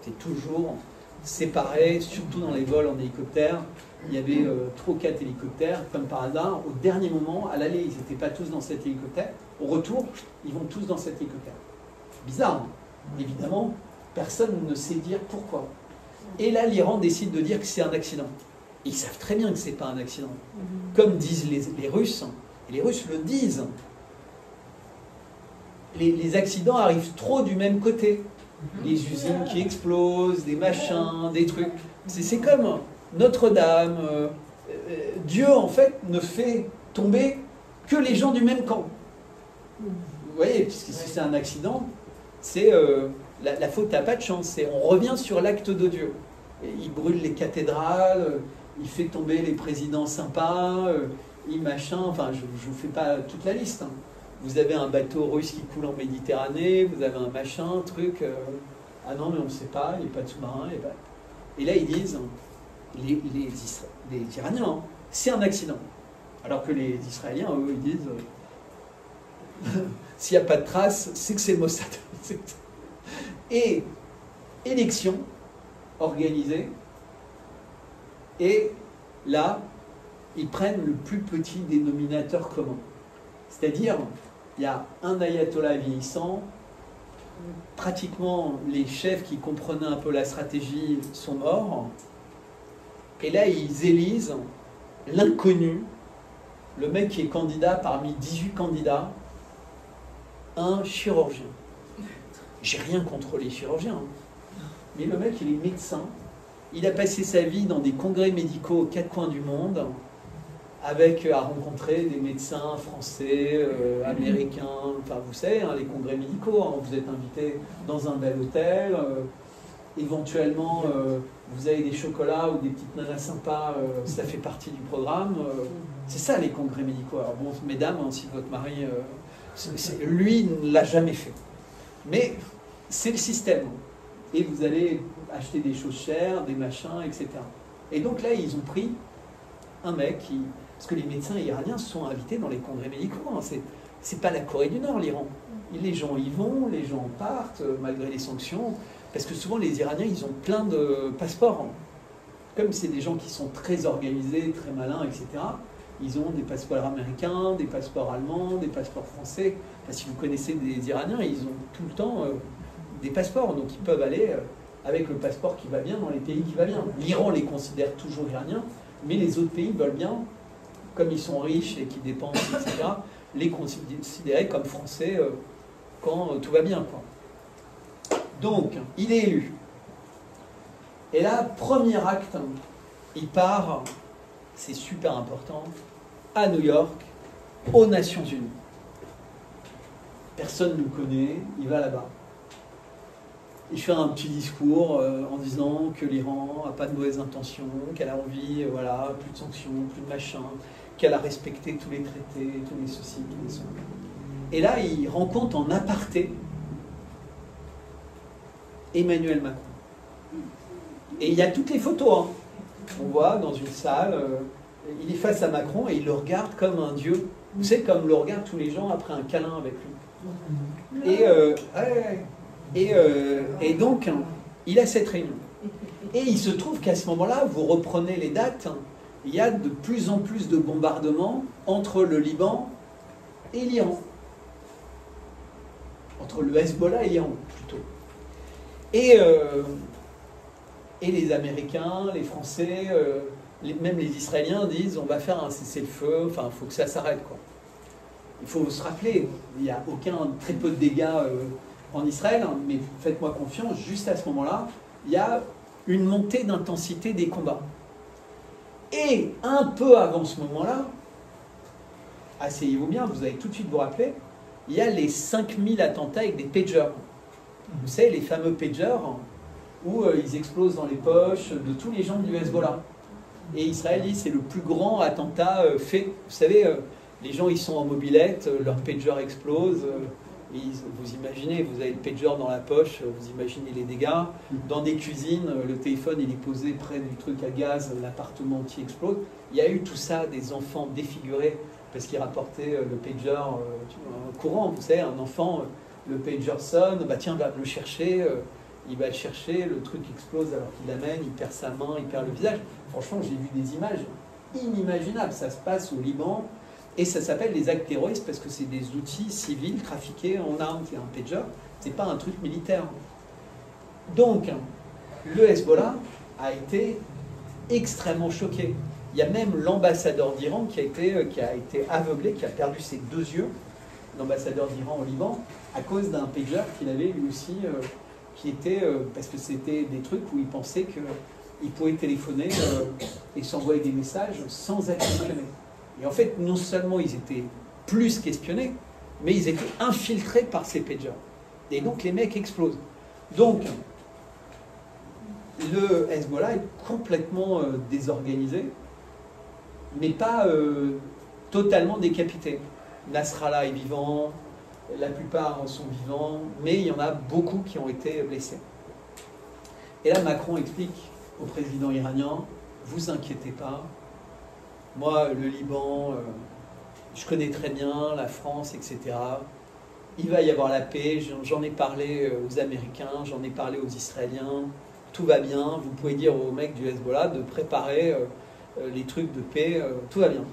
C'est toujours séparé, surtout dans les vols en hélicoptère. Il y avait 3 ou 4 hélicoptères, comme par hasard. Au dernier moment, à l'aller, ils n'étaient pas tous dans cet hélicoptère. Au retour, ils vont tous dans cet hélicoptère. Bizarre, hein. Évidemment, personne ne sait dire pourquoi. Et là, l'Iran décide de dire que c'est un accident. Ils savent très bien que ce n'est pas un accident. Comme disent les Russes, et les Russes le disent, les accidents arrivent trop du même côté. Les usines qui explosent, des machins, des trucs. C'est comme Notre-Dame. Dieu, en fait, ne fait tomber que les gens du même camp. Vous voyez, puisque si c'est un accident, c'est la faute n'a pas de chance. On revient sur l'acte de Dieu. Et il brûle les cathédrales, il fait tomber les présidents sympas, il machin. Enfin, je ne vous fais pas toute la liste. Hein. Vous avez un bateau russe qui coule en Méditerranée, vous avez un machin, truc. Ah non, mais on ne sait pas, il n'y a pas de sous-marin. Et là, ils disent, les Iraniens, hein, c'est un accident. Alors que les Israéliens, eux, ils disent, s'il n'y a pas de traces, c'est que c'est le Mossad. Et élection organisée, et là, ils prennent le plus petit dénominateur commun. C'est-à-dire, il y a un ayatollah vieillissant, pratiquement les chefs qui comprenaient un peu la stratégie sont morts, et là, ils élisent l'inconnu, le mec qui est candidat parmi 18 candidats, un chirurgien. J'ai rien contre les chirurgiens, hein. Mais le mec, il est médecin. Il a passé sa vie dans des congrès médicaux aux 4 coins du monde, à rencontrer des médecins français, américains. Enfin, vous savez, hein, les congrès médicaux, hein, vous êtes invité dans un bel hôtel. Éventuellement, vous avez des chocolats ou des petites nanas sympas. Ça fait partie du programme. C'est ça, les congrès médicaux. Alors bon, mesdames, hein, si votre mari... lui ne l'a jamais fait. Mais c'est le système. Et vous allez acheter des choses chères, des machins, etc. Et donc là, ils ont pris un mec qui... Parce que les médecins iraniens se sont invités dans les congrès médicaux. Hein. C'est pas la Corée du Nord, l'Iran. Les gens y vont, les gens partent, malgré les sanctions. Parce que souvent, les Iraniens, ils ont plein de passeports. Hein. Comme c'est des gens qui sont très organisés, très malins, etc., ils ont des passeports américains, des passeports allemands, des passeports français. Enfin, si vous connaissez des Iraniens, ils ont tout le temps des passeports, donc ils peuvent aller avec le passeport qui va bien dans les pays qui va bien. L'Iran les considère toujours iraniens, mais les autres pays veulent bien, comme ils sont riches et qu'ils dépensent, etc., les considérer comme français quand tout va bien, quoi. Donc, il est élu. Et là, premier acte, il part, c'est super important, à New York, aux Nations Unies. Personne ne le connaît, il va là-bas. Il fait un petit discours en disant que l'Iran n'a pas de mauvaises intentions, qu'elle a envie, voilà, plus de sanctions, plus de machin, qu'elle a respecté tous les traités, tous les ceci, tous les cela. Et là, il rencontre en aparté Emmanuel Macron. Et il y a toutes les photos. Hein. On voit dans une salle, il est face à Macron et il le regarde comme un dieu. Vous savez, comme le regardent tous les gens après un câlin avec lui. Et donc, il a cette réunion. Et il se trouve qu'à ce moment-là, vous reprenez les dates, il y a de plus en plus de bombardements entre le Liban et l'Iran. Entre le Hezbollah et l'Iran, plutôt. Et les Américains, les Français, même les Israéliens disent on va faire un cessez-le-feu, enfin, il faut que ça s'arrête, quoi. Il faut se rappeler, il n'y a très peu de dégâts en Israël, hein, mais faites-moi confiance, juste à ce moment-là, il y a une montée d'intensité des combats. Et un peu avant ce moment-là, asseyez-vous bien, vous allez tout de suite vous rappeler, il y a les 5000 attentats avec des pagers. Vous savez, les fameux pagers où ils explosent dans les poches de tous les gens du Hezbollah. Et Israël dit c'est le plus grand attentat fait. Vous savez, les gens ils sont en mobilette, leur pager explose. Vous imaginez, vous avez le pager dans la poche, vous imaginez les dégâts. Dans des cuisines, le téléphone il est posé près du truc à gaz, l'appartement entier explose. Il y a eu tout ça, des enfants défigurés parce qu'ils rapportaient le pager courant. Vous savez, un enfant, le pager sonne, bah tiens, va le chercher. Il va le chercher, le truc explose alors qu'il l'amène, il perd sa main, il perd le visage. Franchement, j'ai vu des images inimaginables. Ça se passe au Liban et ça s'appelle les actes terroristes parce que c'est des outils civils trafiqués en armes. C'est un pager, c'est pas un truc militaire. Donc, le Hezbollah a été extrêmement choqué. Il y a même l'ambassadeur d'Iran qui a été aveuglé, qui a perdu ses deux yeux, l'ambassadeur d'Iran au Liban, à cause d'un pager qu'il avait lui aussi... qui était, parce que c'était des trucs où ils pensaient qu'ils pouvaient téléphoner et s'envoyer des messages sans être espionnés. Et en fait, non seulement ils étaient plus qu'espionnés, mais ils étaient infiltrés par ces pagers. Et donc les mecs explosent. Donc, le Hezbollah est complètement désorganisé, mais pas totalement décapité. Nasrallah est vivant, la plupart sont vivants, mais il y en a beaucoup qui ont été blessés. Et là, Macron explique au président iranien, vous inquiétez pas, moi, le Liban, je connais très bien la France, etc. Il va y avoir la paix, j'en ai parlé aux Américains, j'en ai parlé aux Israéliens, tout va bien, vous pouvez dire aux mecs du Hezbollah de préparer les trucs de paix, tout va bien.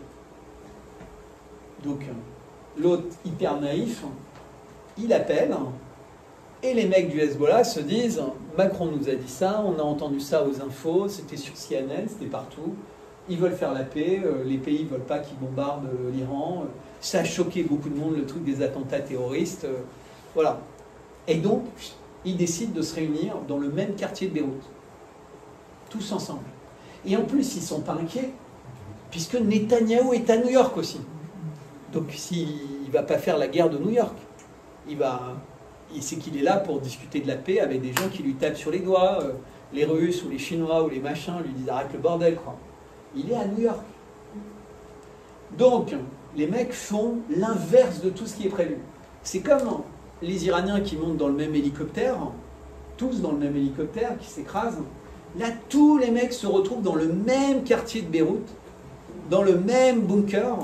Donc, l'autre, hyper naïf, il appelle, et les mecs du Hezbollah se disent « Macron nous a dit ça, on a entendu ça aux infos, c'était sur CNN, c'était partout, ils veulent faire la paix, les pays ne veulent pas qu'ils bombardent l'Iran, ça a choqué beaucoup de monde, le truc des attentats terroristes, voilà. » Et donc, ils décident de se réunir dans le même quartier de Beyrouth, tous ensemble. Et en plus, ils ne sont pas inquiets, puisque Netanyahou est à New York aussi. Donc, s'il ne va pas faire la guerre de New York, il sait qu'il est là pour discuter de la paix avec des gens qui lui tapent sur les doigts, les Russes ou les Chinois ou les machins lui disent arrête le bordel, quoi. Il est à New York. Donc, les mecs font l'inverse de tout ce qui est prévu. C'est comme les Iraniens qui montent dans le même hélicoptère, tous dans le même hélicoptère, qui s'écrasent. Là, tous les mecs se retrouvent dans le même quartier de Beyrouth, dans le même bunker.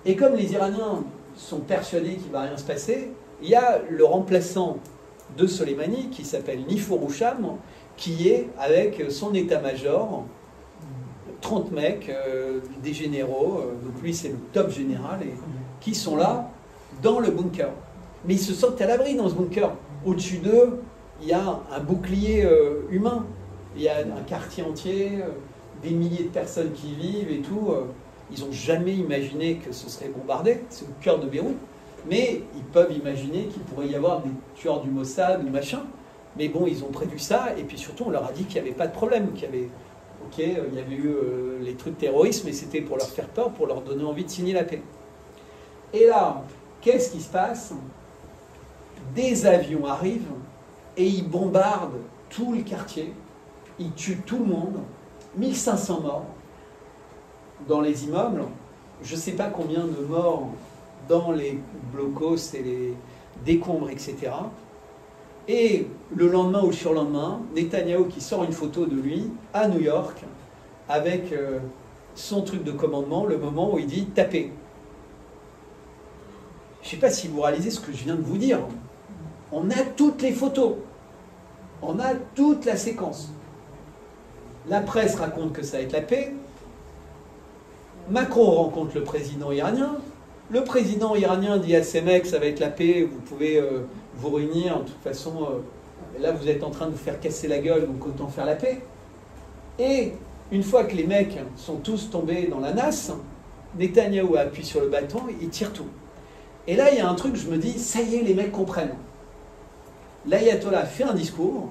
Et comme les Iraniens sont persuadés qu'il ne va rien se passer, il y a le remplaçant de Soleimani, qui s'appelle Nifour Roucham, qui est avec son état-major, 30 mecs, des généraux, donc lui c'est le top général, et qui sont là, dans le bunker. Mais ils se sentent à l'abri dans ce bunker. Au-dessus d'eux, il y a un bouclier humain. Il y a un quartier entier, des milliers de personnes qui y vivent et tout. Ils n'ont jamais imaginé que ce serait bombardé. C'est au cœur de Beyrouth. Mais ils peuvent imaginer qu'il pourrait y avoir des tueurs du Mossad ou machin. Mais bon, ils ont prévu ça. Et puis surtout, on leur a dit qu'il n'y avait pas de problème. Qu'il y avait, ok, il y avait eu les trucs de terrorisme, mais c'était pour leur faire peur, pour leur donner envie de signer la paix. Et là, qu'est-ce qui se passe? Des avions arrivent et ils bombardent tout le quartier. Ils tuent tout le monde. 1500 morts dans les immeubles. Je ne sais pas combien de morts dans les blocos et les décombres, etc. Et le lendemain ou le surlendemain, Netanyahou qui sort une photo de lui à New York avec son truc de commandement, le moment où il dit « tapez ». Je ne sais pas si vous réalisez ce que je viens de vous dire. On a toutes les photos. On a toute la séquence. La presse raconte que ça va être la paix. Macron rencontre le président iranien. Le président iranien dit à ses mecs, ça va être la paix, vous pouvez vous réunir. De toute façon, là, vous êtes en train de vous faire casser la gueule, donc autant faire la paix. Et une fois que les mecs sont tous tombés dans la nasse, Netanyahou appuie sur le bâton et il tire tout. Et là, il y a un truc, je me dis, ça y est, les mecs comprennent. L'ayatollah fait un discours.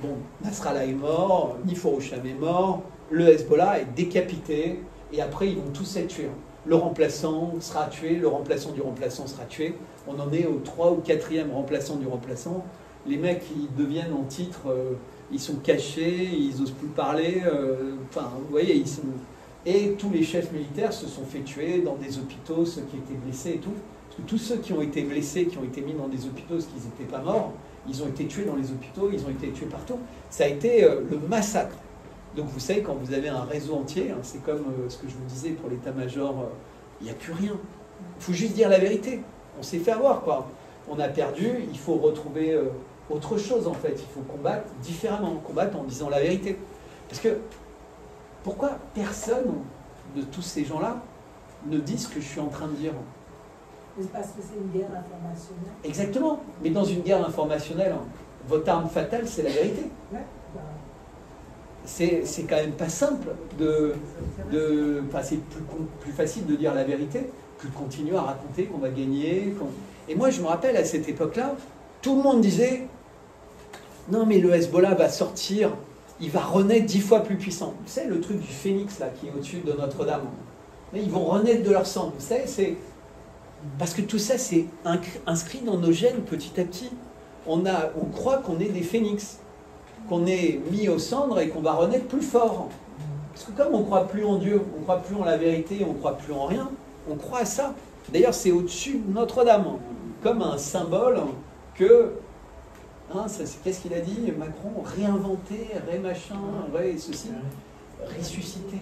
Bon, Nasrallah est mort, Niforoucham est mort, le Hezbollah est décapité, et après ils vont tous être tués. Le remplaçant sera tué, le remplaçant du remplaçant sera tué. On en est au 3 ou 4e remplaçant du remplaçant. Les mecs, ils deviennent en titre, ils sont cachés, ils n'osent plus parler, enfin, vous voyez, ils sont... Et tous les chefs militaires se sont fait tuer dans des hôpitaux, ceux qui étaient blessés et tout. Parce que tous ceux qui ont été blessés, qui ont été mis dans des hôpitaux parce qu'ils n'étaient pas morts, ils ont été tués dans les hôpitaux, ils ont été tués partout. Ça a été le massacre. Donc vous savez, quand vous avez un réseau entier, hein, c'est comme ce que je vous disais pour l'état-major, il n'y a plus rien. Il faut juste dire la vérité. On s'est fait avoir, quoi. On a perdu, il faut retrouver autre chose, en fait. Il faut combattre différemment, combattre en disant la vérité. Parce que, pourquoi personne de tous ces gens-là ne dit ce que je suis en train de dire? C'est parce que c'est une guerre informationnelle. Exactement. Mais dans une guerre informationnelle, votre arme fatale, c'est la vérité. Ouais. C'est quand même pas simple enfin, c'est plus facile de dire la vérité que de continuer à raconter qu'on va gagner. Et moi, je me rappelle, à cette époque-là, tout le monde disait « Non, mais le Hezbollah va sortir, il va renaître 10 fois plus puissant. » Vous savez, le truc du phénix, là, qui est au-dessus de Notre-Dame. Mais ils vont renaître de leur sang. Vous savez, c'est... Parce que tout ça, c'est inscrit dans nos gènes petit à petit. On croit qu'on est des phénix, qu'on est mis aux cendres et qu'on va renaître plus fort. Parce que comme on ne croit plus en Dieu, on ne croit plus en la vérité, on ne croit plus en rien, on croit à ça. D'ailleurs, c'est au-dessus de Notre-Dame, comme un symbole que... Hein, qu'est-ce qu'il a dit, Macron? Réinventer, ré-machin, ré-ceci, ressusciter.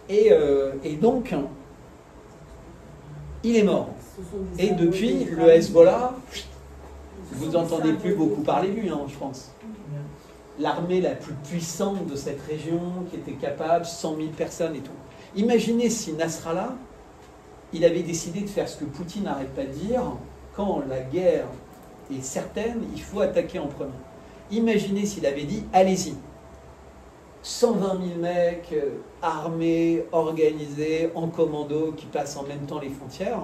Et donc, il est mort. Et depuis, le Hezbollah, vous n'entendez plus beaucoup parler de lui, hein, je pense. L'armée la plus puissante de cette région, qui était capable, 100 000 personnes et tout. Imaginez si Nasrallah, il avait décidé de faire ce que Poutine n'arrête pas de dire, quand la guerre est certaine, il faut attaquer en premier. Imaginez s'il avait dit, allez-y. 120 000 mecs, armés, organisés, en commando, qui passent en même temps les frontières,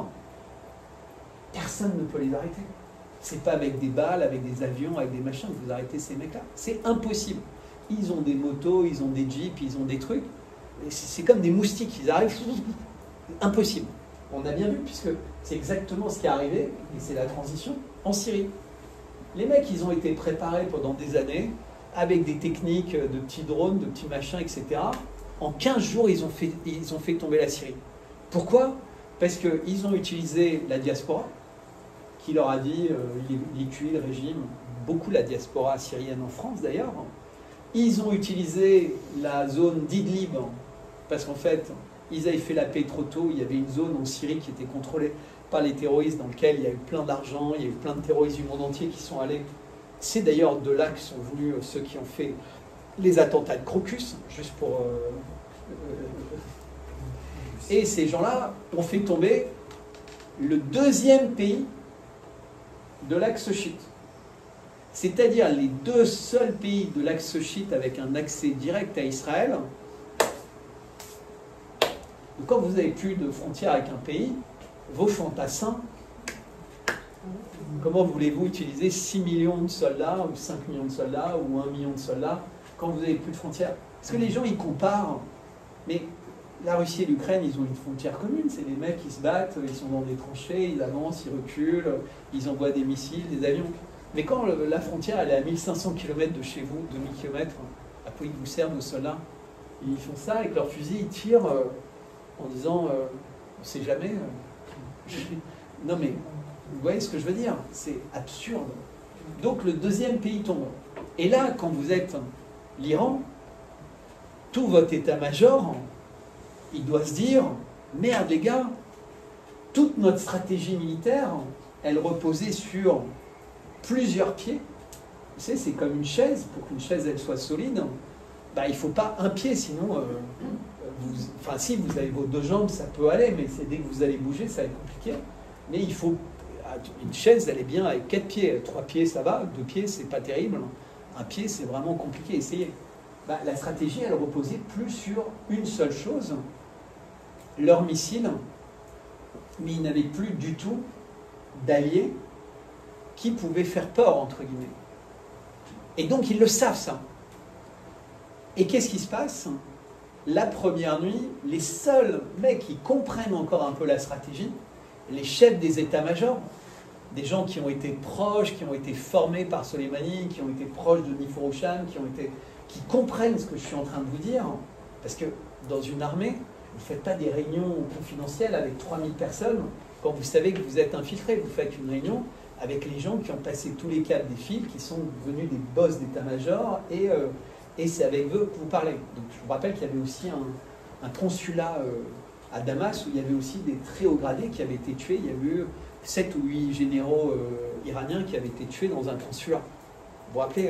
personne ne peut les arrêter. C'est pas avec des balles, avec des avions, avec des machins que vous arrêtez ces mecs-là. C'est impossible. Ils ont des motos, ils ont des jeeps, ils ont des trucs. C'est comme des moustiques, ils arrivent. Impossible. On a bien vu, puisque c'est exactement ce qui est arrivé, et c'est la transition, en Syrie. Les mecs, ils ont été préparés pendant des années, avec des techniques de petits drones, de petits machins, etc. En 15 jours, ils ont fait tomber la Syrie. Pourquoi? Parce qu'ils ont utilisé la diaspora, qui leur a dit, il est cuit le régime, beaucoup la diaspora syrienne en France d'ailleurs. Ils ont utilisé la zone d'Idlib, parce qu'en fait, ils avaient fait la paix trop tôt, il y avait une zone en Syrie qui était contrôlée par les terroristes, dans laquelle il y a eu plein d'argent, il y a eu plein de terroristes du monde entier qui sont allés. C'est d'ailleurs de là que sont venus ceux qui ont fait les attentats de Crocus, juste pour... Et ces gens-là ont fait tomber le deuxième pays de l'axe chiite. c'est-à-dire les deux seuls pays de l'axe chiite avec un accès direct à Israël. Donc, quand vous n'avez plus de frontières avec un pays, vos fantassins, comment voulez-vous utiliser 6 millions de soldats, ou 5 millions de soldats, ou 1 million de soldats, quand vous n'avez plus de frontières? Parce que les gens, ils comparent, mais la Russie et l'Ukraine, ils ont une frontière commune, c'est des mecs qui se battent, ils sont dans des tranchées, ils avancent, ils reculent, ils envoient des missiles, des avions. Mais quand la frontière, elle est à 1500 km de chez vous, 2000 km, à quoi ils vous servent, nos soldats? Ils font ça avec leurs fusils, ils tirent en disant, on ne sait jamais. Non mais, vous voyez ce que je veux dire? C'est absurde. Donc le deuxième pays tombe. Et là, quand vous êtes l'Iran, tout votre état-major, il doit se dire, merde les gars, toute notre stratégie militaire, elle reposait sur plusieurs pieds. Vous savez, c'est comme une chaise. Pour qu'une chaise elle soit solide, bah, il ne faut pas un pied, sinon, enfin si vous avez vos deux jambes, ça peut aller, mais c'est dès que vous allez bouger, ça va être compliqué. Mais il faut, une chaise, elle est bien avec 4 pieds. 3 pieds, ça va. 2 pieds, c'est pas terrible. Un pied, c'est vraiment compliqué. Essayez. Bah, la stratégie, elle reposait plus sur une seule chose, leurs missiles, mais ils n'avaient plus du tout d'alliés qui pouvaient faire peur, entre guillemets. Et donc, ils le savent, ça. Et qu'est-ce qui se passe? La première nuit, les seuls mecs qui comprennent encore un peu la stratégie, les chefs des états-majors, des gens qui ont été proches, qui ont été formés par Soleimani, qui ont été proches de Nifouroshan, qui comprennent ce que je suis en train de vous dire, parce que dans une armée, vous ne faites pas des réunions confidentielles avec 3000 personnes quand vous savez que vous êtes infiltré. Vous faites une réunion avec les gens qui ont passé tous les caps des fils, qui sont devenus des boss d'état-major, et c'est avec eux que vous parlez. Donc je vous rappelle qu'il y avait aussi un consulat à Damas où il y avait aussi des très hauts gradés qui avaient été tués. Il y a eu 7 ou 8 généraux iraniens qui avaient été tués dans un consulat. Vous vous rappelez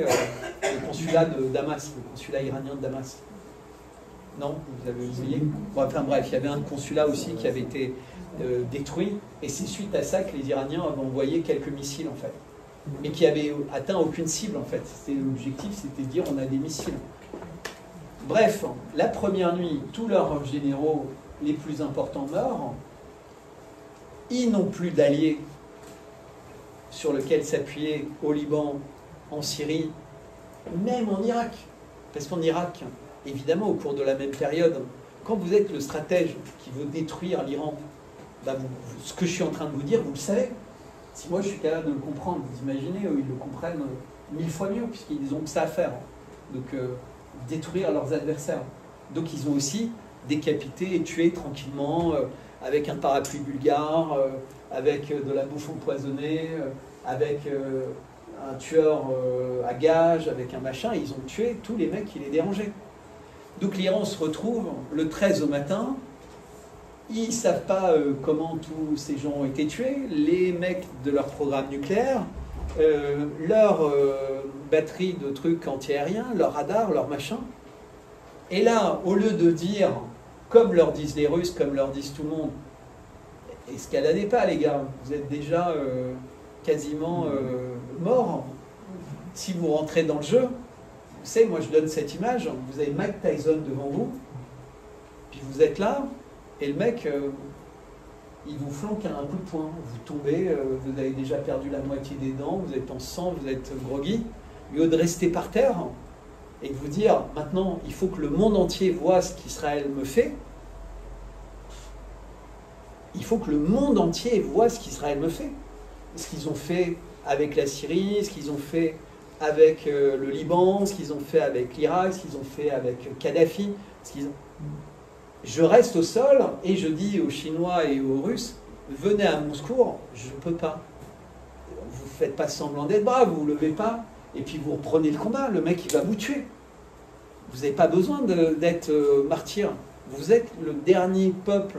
le consulat de Damas, le consulat iranien de Damas? Non, vous avez oublié? Bon, enfin bref, il y avait un consulat aussi qui avait été détruit, et c'est suite à ça que les Iraniens avaient envoyé quelques missiles en fait, mais qui avaient atteint aucune cible en fait. L'objectif, c'était de dire on a des missiles. Bref, la première nuit, tous leurs généraux les plus importants meurent. Ils n'ont plus d'alliés sur lesquels s'appuyer au Liban, en Syrie, même en Irak. Parce qu'en Irak, évidemment, au cours de la même période, quand vous êtes le stratège qui veut détruire l'Iran, bah ce que je suis en train de vous dire, vous le savez. Si moi je suis capable de le comprendre, vous imaginez, eux, ils le comprennent 1000 fois mieux, puisqu'ils ont que ça à faire. Donc, détruire leurs adversaires. Donc, ils ont aussi décapité et tué tranquillement, avec un parapluie bulgare, avec de la bouffe empoisonnée, avec un tueur à gages, avec un machin. Ils ont tué tous les mecs qui les dérangeaient. Donc l'Iran se retrouve le 13 au matin. Ils ne savent pas comment tous ces gens ont été tués. Les mecs de leur programme nucléaire, leur batterie de trucs anti-aériens, leur radar, leur machin. Et là, au lieu de dire, comme leur disent les Russes, comme leur disent tout le monde, escaladez pas les gars, vous êtes déjà quasiment morts. Si vous rentrez dans le jeu, vous savez, moi je donne cette image, vous avez Mike Tyson devant vous, puis vous êtes là, et le mec, il vous flanque un coup de poing, vous tombez, vous avez déjà perdu la moitié des dents, vous êtes en sang, vous êtes groggy, au lieu de rester par terre, et de vous dire, maintenant, il faut que le monde entier voit ce qu'Israël me fait. Il faut que le monde entier voit ce qu'Israël me fait. Ce qu'ils ont fait avec la Syrie, ce qu'ils ont fait avec le Liban, ce qu'ils ont fait avec l'Irak, ce qu'ils ont fait avec Kadhafi. Je reste au sol et je dis aux Chinois et aux Russes, venez à mon secours, je ne peux pas. Vous ne faites pas semblant d'être brave, vous ne vous levez pas, et puis vous reprenez le combat, le mec il va vous tuer. Vous n'avez pas besoin d'être martyr. Vous êtes le dernier peuple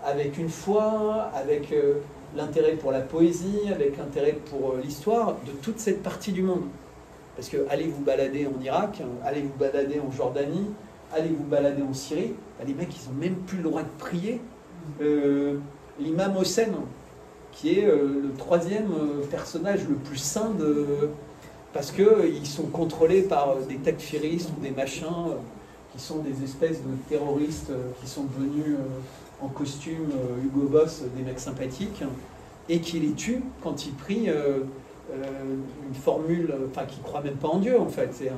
avec une foi, avec l'intérêt pour la poésie, avec l'intérêt pour l'histoire de toute cette partie du monde. Parce que allez vous balader en Irak, allez vous balader en Jordanie, allez vous balader en Syrie, les mecs ils n'ont même plus le droit de prier. L'imam Hossein, qui est le troisième personnage le plus sain parce qu'ils sont contrôlés par des takfiristes ou des machins qui sont des espèces de terroristes qui sont devenus en costume Hugo Boss, des mecs sympathiques, et qui les tuent quand ils prient une formule, enfin qui ne croient même pas en Dieu en fait, c'est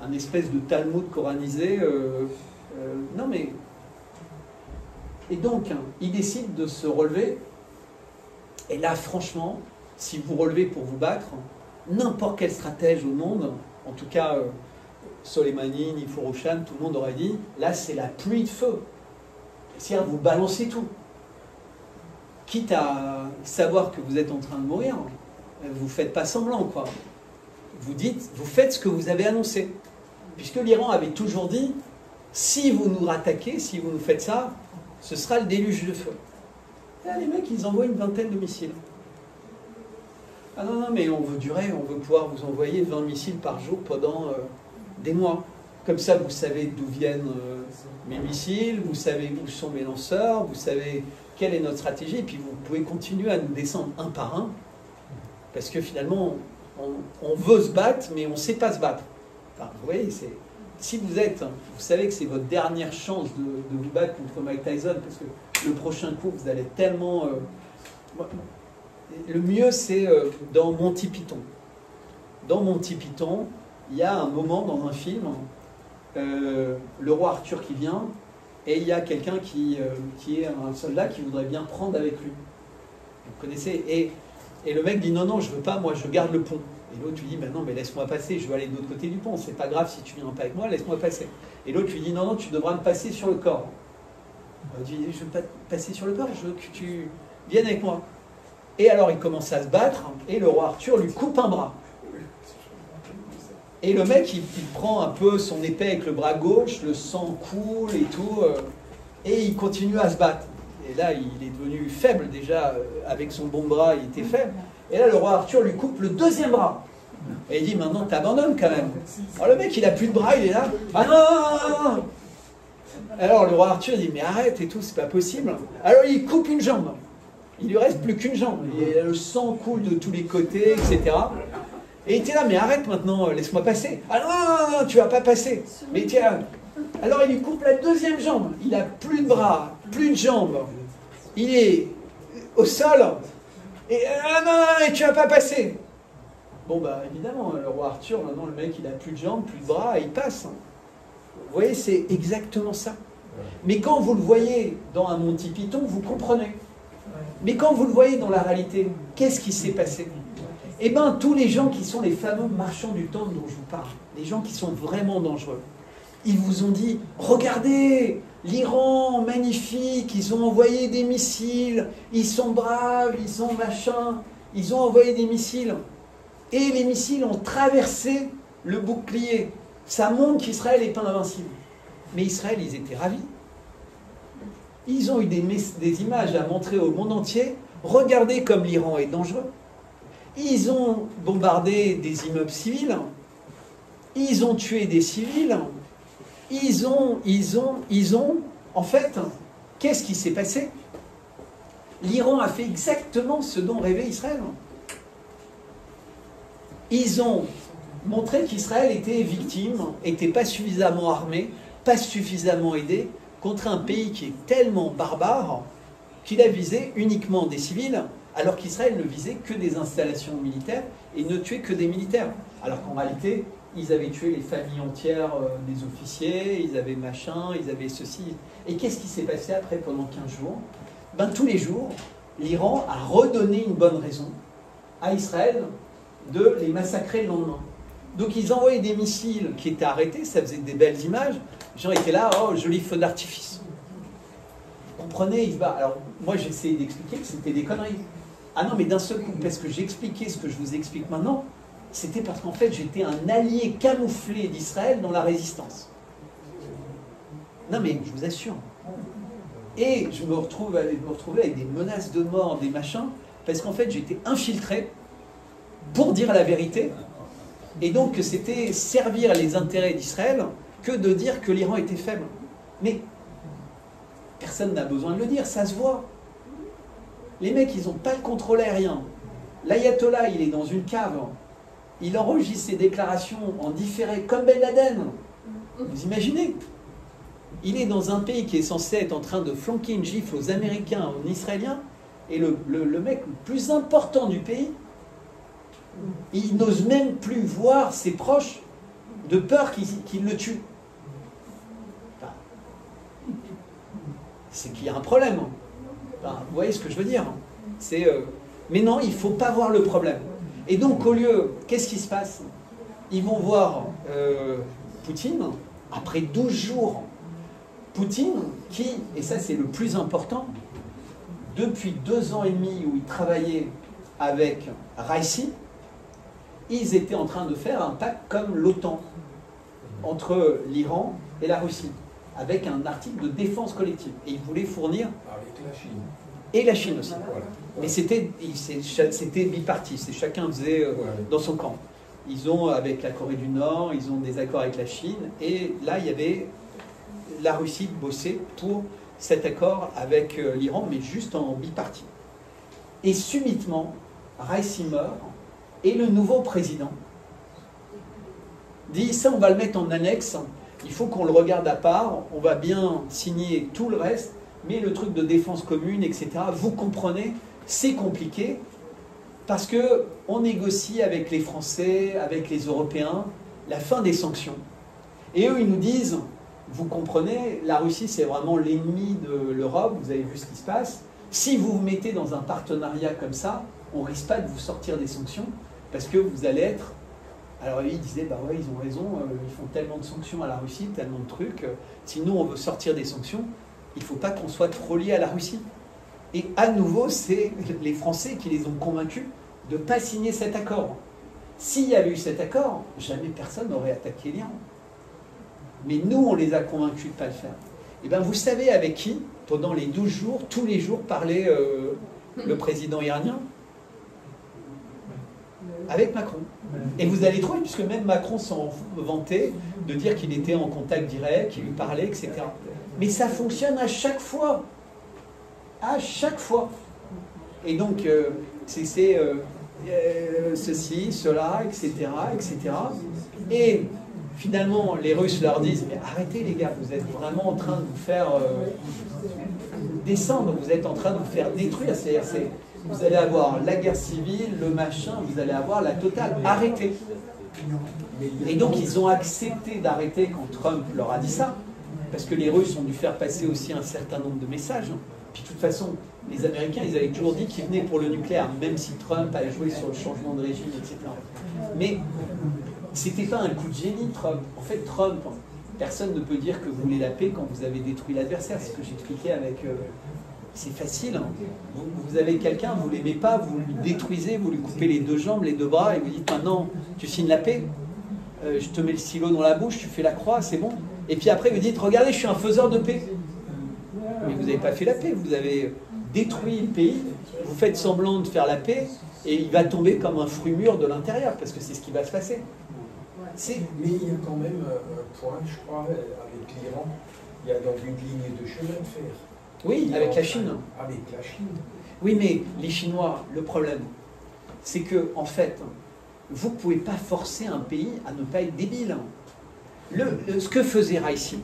un espèce de Talmud coranisé. Non mais... Et donc, ils décident de se relever, et là franchement, si vous relevez pour vous battre, n'importe quel stratège au monde, en tout cas Soleimani, Nifouroshan, tout le monde aurait dit, là c'est la pluie de feu. C'est-à-dire vous balancez tout. Quitte à savoir que vous êtes en train de mourir, vous ne faites pas semblant, quoi. Vous dites, vous faites ce que vous avez annoncé. Puisque l'Iran avait toujours dit, si vous nous rattaquez, si vous nous faites ça, ce sera le déluge de feu. Et là, les mecs, ils envoient une vingtaine de missiles. Ah non, non, mais on veut durer, on veut pouvoir vous envoyer 20 missiles par jour pendant des mois. Comme ça, vous savez d'où viennent mes missiles, vous savez où sont mes lanceurs, vous savez quelle est notre stratégie, et puis vous pouvez continuer à nous descendre un par un, parce que finalement, on veut se battre, mais on ne sait pas se battre. Enfin, vous voyez, si vous savez que c'est votre dernière chance de vous battre contre Mike Tyson, parce que le prochain coup, vous allez tellement... le mieux, c'est dans Monty Python. Dans Monty Python, il y a un moment dans un film, le roi Arthur qui vient, et il y a quelqu'un qui est un soldat qui voudrait bien prendre avec lui. Vous connaissez, et le mec dit non, non, je veux pas, moi je garde le pont. Et l'autre lui dit, ben non, mais laisse-moi passer, je veux aller de l'autre côté du pont, c'est pas grave si tu viens pas avec moi, laisse-moi passer. Et l'autre lui dit, non, non, tu devras me passer sur le corps. Il dit, je veux pas te passer sur le corps, je veux que tu viennes avec moi. Et alors il commence à se battre, et le roi Arthur lui coupe un bras. Et le mec, il prend un peu son épée avec le bras gauche, le sang coule et tout, et il continue à se battre. Et là, il est devenu faible déjà, avec son bon bras, il était faible. Et là, le roi Arthur lui coupe le deuxième bras. Et il dit, maintenant, t'abandonnes quand même. Alors le mec, il a plus de bras, il est là. Ah non, non, non, non. Alors le roi Arthur dit, mais arrête et tout, c'est pas possible. Alors il coupe une jambe. Il lui reste plus qu'une jambe. Et le sang coule de tous les côtés, etc. Et il était là, mais arrête maintenant, laisse-moi passer. Ah non, non, non, tu vas pas passer. Mais tiens, alors il lui coupe la deuxième jambe. Il a plus de bras, plus de jambes. Il est au sol. Et ah non, non, et tu vas pas passer. Bon bah évidemment, le roi Arthur, maintenant le mec il a plus de jambes, plus de bras, et il passe. Vous voyez, c'est exactement ça. Mais quand vous le voyez dans un Monty Python, vous comprenez. Mais quand vous le voyez dans la réalité, qu'est-ce qui s'est passé? Eh bien, tous les gens qui sont les fameux marchands du temps dont je vous parle, les gens qui sont vraiment dangereux, ils vous ont dit, regardez, l'Iran, magnifique, ils ont envoyé des missiles, ils sont braves, ils sont machin, ils ont envoyé des missiles. Et les missiles ont traversé le bouclier. Ça montre qu'Israël n'est pas invincible. Mais Israël, ils étaient ravis. Ils ont eu des images à montrer au monde entier. Regardez comme l'Iran est dangereux. Ils ont bombardé des immeubles civils. Ils ont tué des civils. Ils ont... En fait, qu'est-ce qui s'est passé? L'Iran a fait exactement ce dont rêvait Israël. Ils ont montré qu'Israël était victime, n'était pas suffisamment armé, pas suffisamment aidé contre un pays qui est tellement barbare qu'il a visé uniquement des civils, alors qu'Israël ne visait que des installations militaires et ne tuait que des militaires. Alors qu'en réalité, ils avaient tué les familles entières des officiers, ils avaient machin, ils avaient ceci. Et qu'est-ce qui s'est passé après pendant 15 jours? Ben, tous les jours, l'Iran a redonné une bonne raison à Israël de les massacrer le lendemain. Donc ils envoyaient des missiles qui étaient arrêtés, ça faisait des belles images, les gens étaient là, oh joli feu d'artifice. Vous comprenez, ils se battent. Alors moi j'essayais d'expliquer que c'était des conneries. Ah non mais d'un seul coup, parce que j'expliquais ce que je vous explique maintenant, c'était parce qu'en fait j'étais un allié camouflé d'Israël dans la résistance. Non mais je vous assure. Et je me retrouvais avec des menaces de mort, des machins, parce qu'en fait j'étais infiltré pour dire la vérité, et donc que c'était servir les intérêts d'Israël que de dire que l'Iran était faible. Mais personne n'a besoin de le dire, ça se voit. Les mecs, ils n'ont pas le contrôle aérien. L'ayatollah, il est dans une cave. Il enregistre ses déclarations en différé, comme Ben Laden. Vous imaginez? Il est dans un pays qui est censé être en train de flanquer une gifle aux Américains, aux Israéliens, et le mec le plus important du pays, il n'ose même plus voir ses proches de peur qu'ils le tuent. Enfin, c'est qu'il y a un problème. Enfin, vous voyez ce que je veux dire? Mais non, il ne faut pas voir le problème. Et donc, au lieu, qu'est-ce qui se passe? Ils vont voir Poutine, après 12 jours. Poutine, qui, et ça c'est le plus important, depuis 2 ans et demi où il travaillait avec Raisi, ils étaient en train de faire un pacte comme l'OTAN entre l'Iran et la Russie, avec un article de défense collective. Et ils voulaient fournir... Avec la Chine. Et la Chine aussi. Voilà. Mais c'était bipartite, chacun faisait dans son camp. Ils ont, avec la Corée du Nord, ils ont des accords avec la Chine, et là, il y avait la Russie bossait pour cet accord avec l'Iran, mais juste en bipartite. Et subitement, Raisi meurt, et le nouveau président dit, ça on va le mettre en annexe, il faut qu'on le regarde à part, on va bien signer tout le reste, mais le truc de défense commune, etc., vous comprenez, c'est compliqué, parce qu'on négocie avec les Français, avec les Européens, la fin des sanctions. Et eux, ils nous disent, vous comprenez, la Russie, c'est vraiment l'ennemi de l'Europe, vous avez vu ce qui se passe. Si vous vous mettez dans un partenariat comme ça, on ne risque pas de vous sortir des sanctions, parce que vous allez être... Alors ils disaient, bah ouais, ils ont raison, ils font tellement de sanctions à la Russie, tellement de trucs, si nous on veut sortir des sanctions, il ne faut pas qu'on soit trop lié à la Russie. Et à nouveau, c'est les Français qui les ont convaincus de ne pas signer cet accord. S'il y avait eu cet accord, jamais personne n'aurait attaqué l'Iran. Mais nous, on les a convaincus de ne pas le faire. Et bien, vous savez avec qui, pendant les 12 jours, tous les jours, parlait le président iranien? Avec Macron. Et vous allez trouver, puisque même Macron s'en vantait de dire qu'il était en contact direct, qu'il lui parlait, etc. Mais ça fonctionne à chaque fois. À chaque fois. Et donc, c'est ceci, cela, etc., etc. Et finalement, les Russes leur disent, mais arrêtez les gars, vous êtes vraiment en train de vous faire descendre, vous êtes en train de vous faire détruire. C'est-à-dire, vous allez avoir la guerre civile, le machin, vous allez avoir la totale. Arrêtez. Et donc, ils ont accepté d'arrêter quand Trump leur a dit ça, parce que les Russes ont dû faire passer aussi un certain nombre de messages. Puis de toute façon, les Américains, ils avaient toujours dit qu'ils venaient pour le nucléaire, même si Trump a joué sur le changement de régime, etc. Mais c'était pas un coup de génie, Trump. En fait, Trump, personne ne peut dire que vous voulez la paix quand vous avez détruit l'adversaire. C'est ce que j'expliquais avec... c'est facile. Hein. Vous avez quelqu'un, vous l'aimez pas, vous lui détruisez, vous lui coupez les 2 jambes, les 2 bras, et vous dites maintenant, tu signes la paix, je te mets le stylo dans la bouche, tu fais la croix, c'est bon. Et puis après, vous dites, regardez, je suis un faiseur de paix. Mais vous n'avez pas fait la paix, vous avez détruit le pays, vous faites semblant de faire la paix, et il va tomber comme un fruit mûr de l'intérieur, parce que c'est ce qui va se passer. Mais il y a quand même un point, je crois, avec l'Iran, il y a donc une ligne de chemin de fer. Oui, avec la Chine. Avec la Chine. Oui, mais les Chinois, le problème, c'est que, en fait, vous ne pouvez pas forcer un pays à ne pas être débile. Ce que faisait Raisi,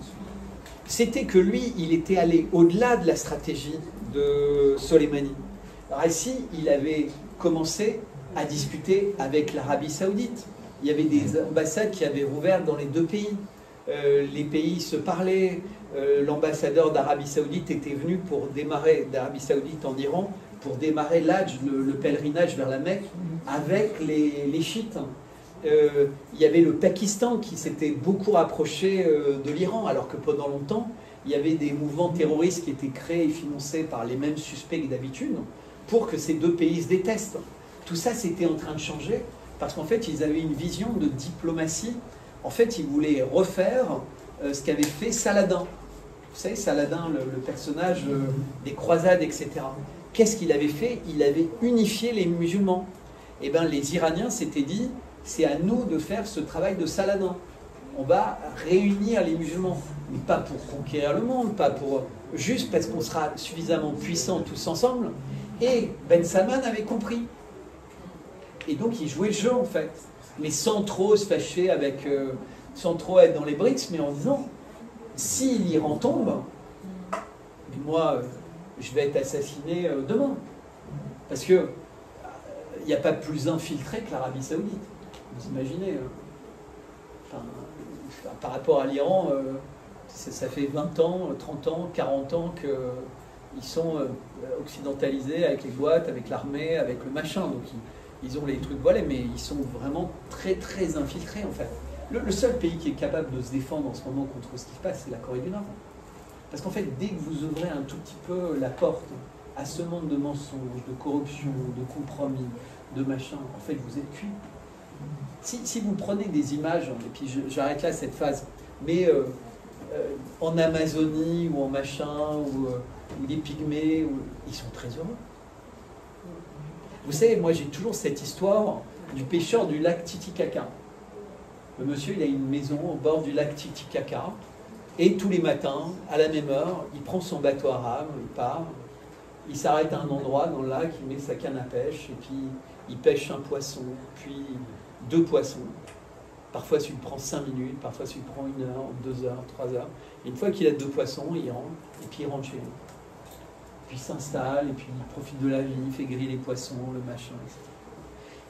c'était que lui, il était allé au-delà de la stratégie de Soleimani. Raisi, il avait commencé à discuter avec l'Arabie Saoudite. Il y avait des ambassades qui avaient rouvert dans les 2 pays. Les pays se parlaient. L'ambassadeur d'Arabie Saoudite était venu pour démarrer, d'Arabie Saoudite en Iran, pour démarrer l'Hajj, le pèlerinage vers la Mecque, avec les chiites. Il y avait le Pakistan qui s'était beaucoup rapproché de l'Iran, alors que pendant longtemps, il y avait des mouvements terroristes qui étaient créés et financés par les mêmes suspects que d'habitude, pour que ces 2 pays se détestent. Tout ça, c'était en train de changer, parce qu'en fait, ils avaient une vision de diplomatie. En fait, ils voulaient refaire ce qu'avait fait Saladin. Vous savez, Saladin, le personnage des croisades, etc. Qu'est-ce qu'il avait fait? Il avait unifié les musulmans. Eh bien, les Iraniens s'étaient dit, c'est à nous de faire ce travail de Saladin. On va réunir les musulmans, mais pas pour conquérir le monde, pas pour juste parce qu'on sera suffisamment puissants tous ensemble. Et Ben Salman avait compris. Et donc il jouait le jeu en fait. Mais sans trop se fâcher avec... sans trop être dans les briques, mais en disant, si l'Iran tombe, moi, je vais être assassiné demain. Parce que il n'y a pas plus infiltré que l'Arabie Saoudite. Vous imaginez par rapport à l'Iran, ça fait 20 ans, 30 ans, 40 ans qu'ils sont occidentalisés avec les boîtes, avec l'armée, avec le machin. Donc ils ont les trucs voilés, mais ils sont vraiment très très infiltrés en fait. Le seul pays qui est capable de se défendre en ce moment contre ce qui se passe, c'est la Corée du Nord. Parce qu'en fait, dès que vous ouvrez un tout petit peu la porte à ce monde de mensonges, de corruption, de compromis, de machin, en fait, vous êtes cuit. Si vous prenez des images, et puis j'arrête là cette phase, mais en Amazonie ou en machin, ou les pygmées, ils sont très heureux. Vous savez, moi j'ai toujours cette histoire du pêcheur du lac Titicaca. Le monsieur, il a une maison au bord du lac Titicaca, et tous les matins, à la même heure, il prend son bateau à rame, il part, il s'arrête à un endroit dans le lac, il met sa canne à pêche, et puis il pêche un poisson, puis 2 poissons. Parfois, ça lui prend 5 minutes, parfois, ça lui prend 1 heure, 2 heures, 3 heures. Et une fois qu'il a 2 poissons, il rentre, et puis il rentre chez lui. Puis il s'installe, et puis il profite de la vie, il fait griller les poissons, le machin, etc.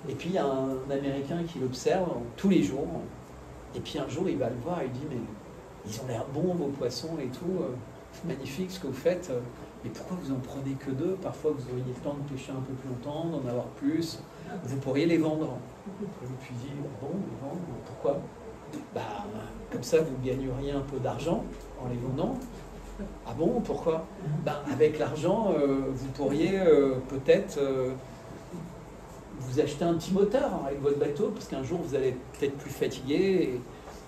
Et puis il y a un Américain qui l'observe tous les jours, et puis un jour, il va le voir, et il dit, mais ils ont l'air bons, vos poissons et tout, c'est magnifique ce que vous faites, mais pourquoi vous en prenez que 2? Parfois, vous auriez le temps de pêcher un peu plus longtemps, d'en avoir plus, vous pourriez les vendre. Et puis il dit, bon, les vendre, pourquoi? Bah, comme ça, vous gagneriez un peu d'argent en les vendant. Ah bon, pourquoi? Bah, avec l'argent, vous pourriez peut-être vous acheter un petit moteur avec votre bateau, parce qu'un jour, vous allez peut-être plus fatigué,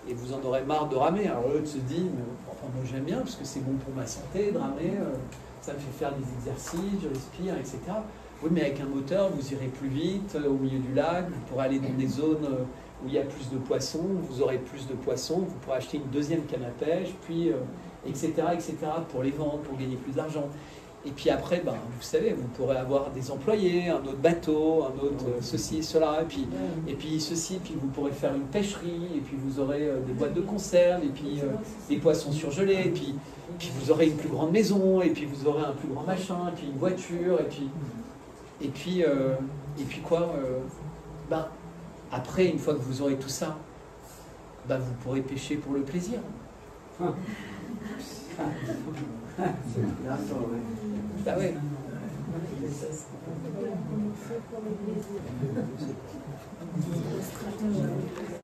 et vous en aurez marre de ramer. Alors l'autre se dit, mais, enfin, moi j'aime bien, parce que c'est bon pour ma santé de ramer, ça me fait faire des exercices, je respire, etc. Oui, mais avec un moteur, vous irez plus vite au milieu du lac, vous pourrez aller dans des zones où il y a plus de poissons, vous aurez plus de poissons, vous pourrez acheter une 2e canne à pêche, puis etc., etc., pour les vendre, pour gagner plus d'argent. Et puis après, ben, vous savez, vous pourrez avoir des employés, un autre bateau, un autre ceci, cela, et puis ceci, puis vous pourrez faire une pêcherie, et puis vous aurez des boîtes de conserve, et puis des poissons surgelés, et puis vous aurez une plus grande maison, et puis vous aurez un plus grand machin, et puis une voiture, et puis quoi ben, après, une fois que vous aurez tout ça, ben, vous pourrez pêcher pour le plaisir. Bah ouais.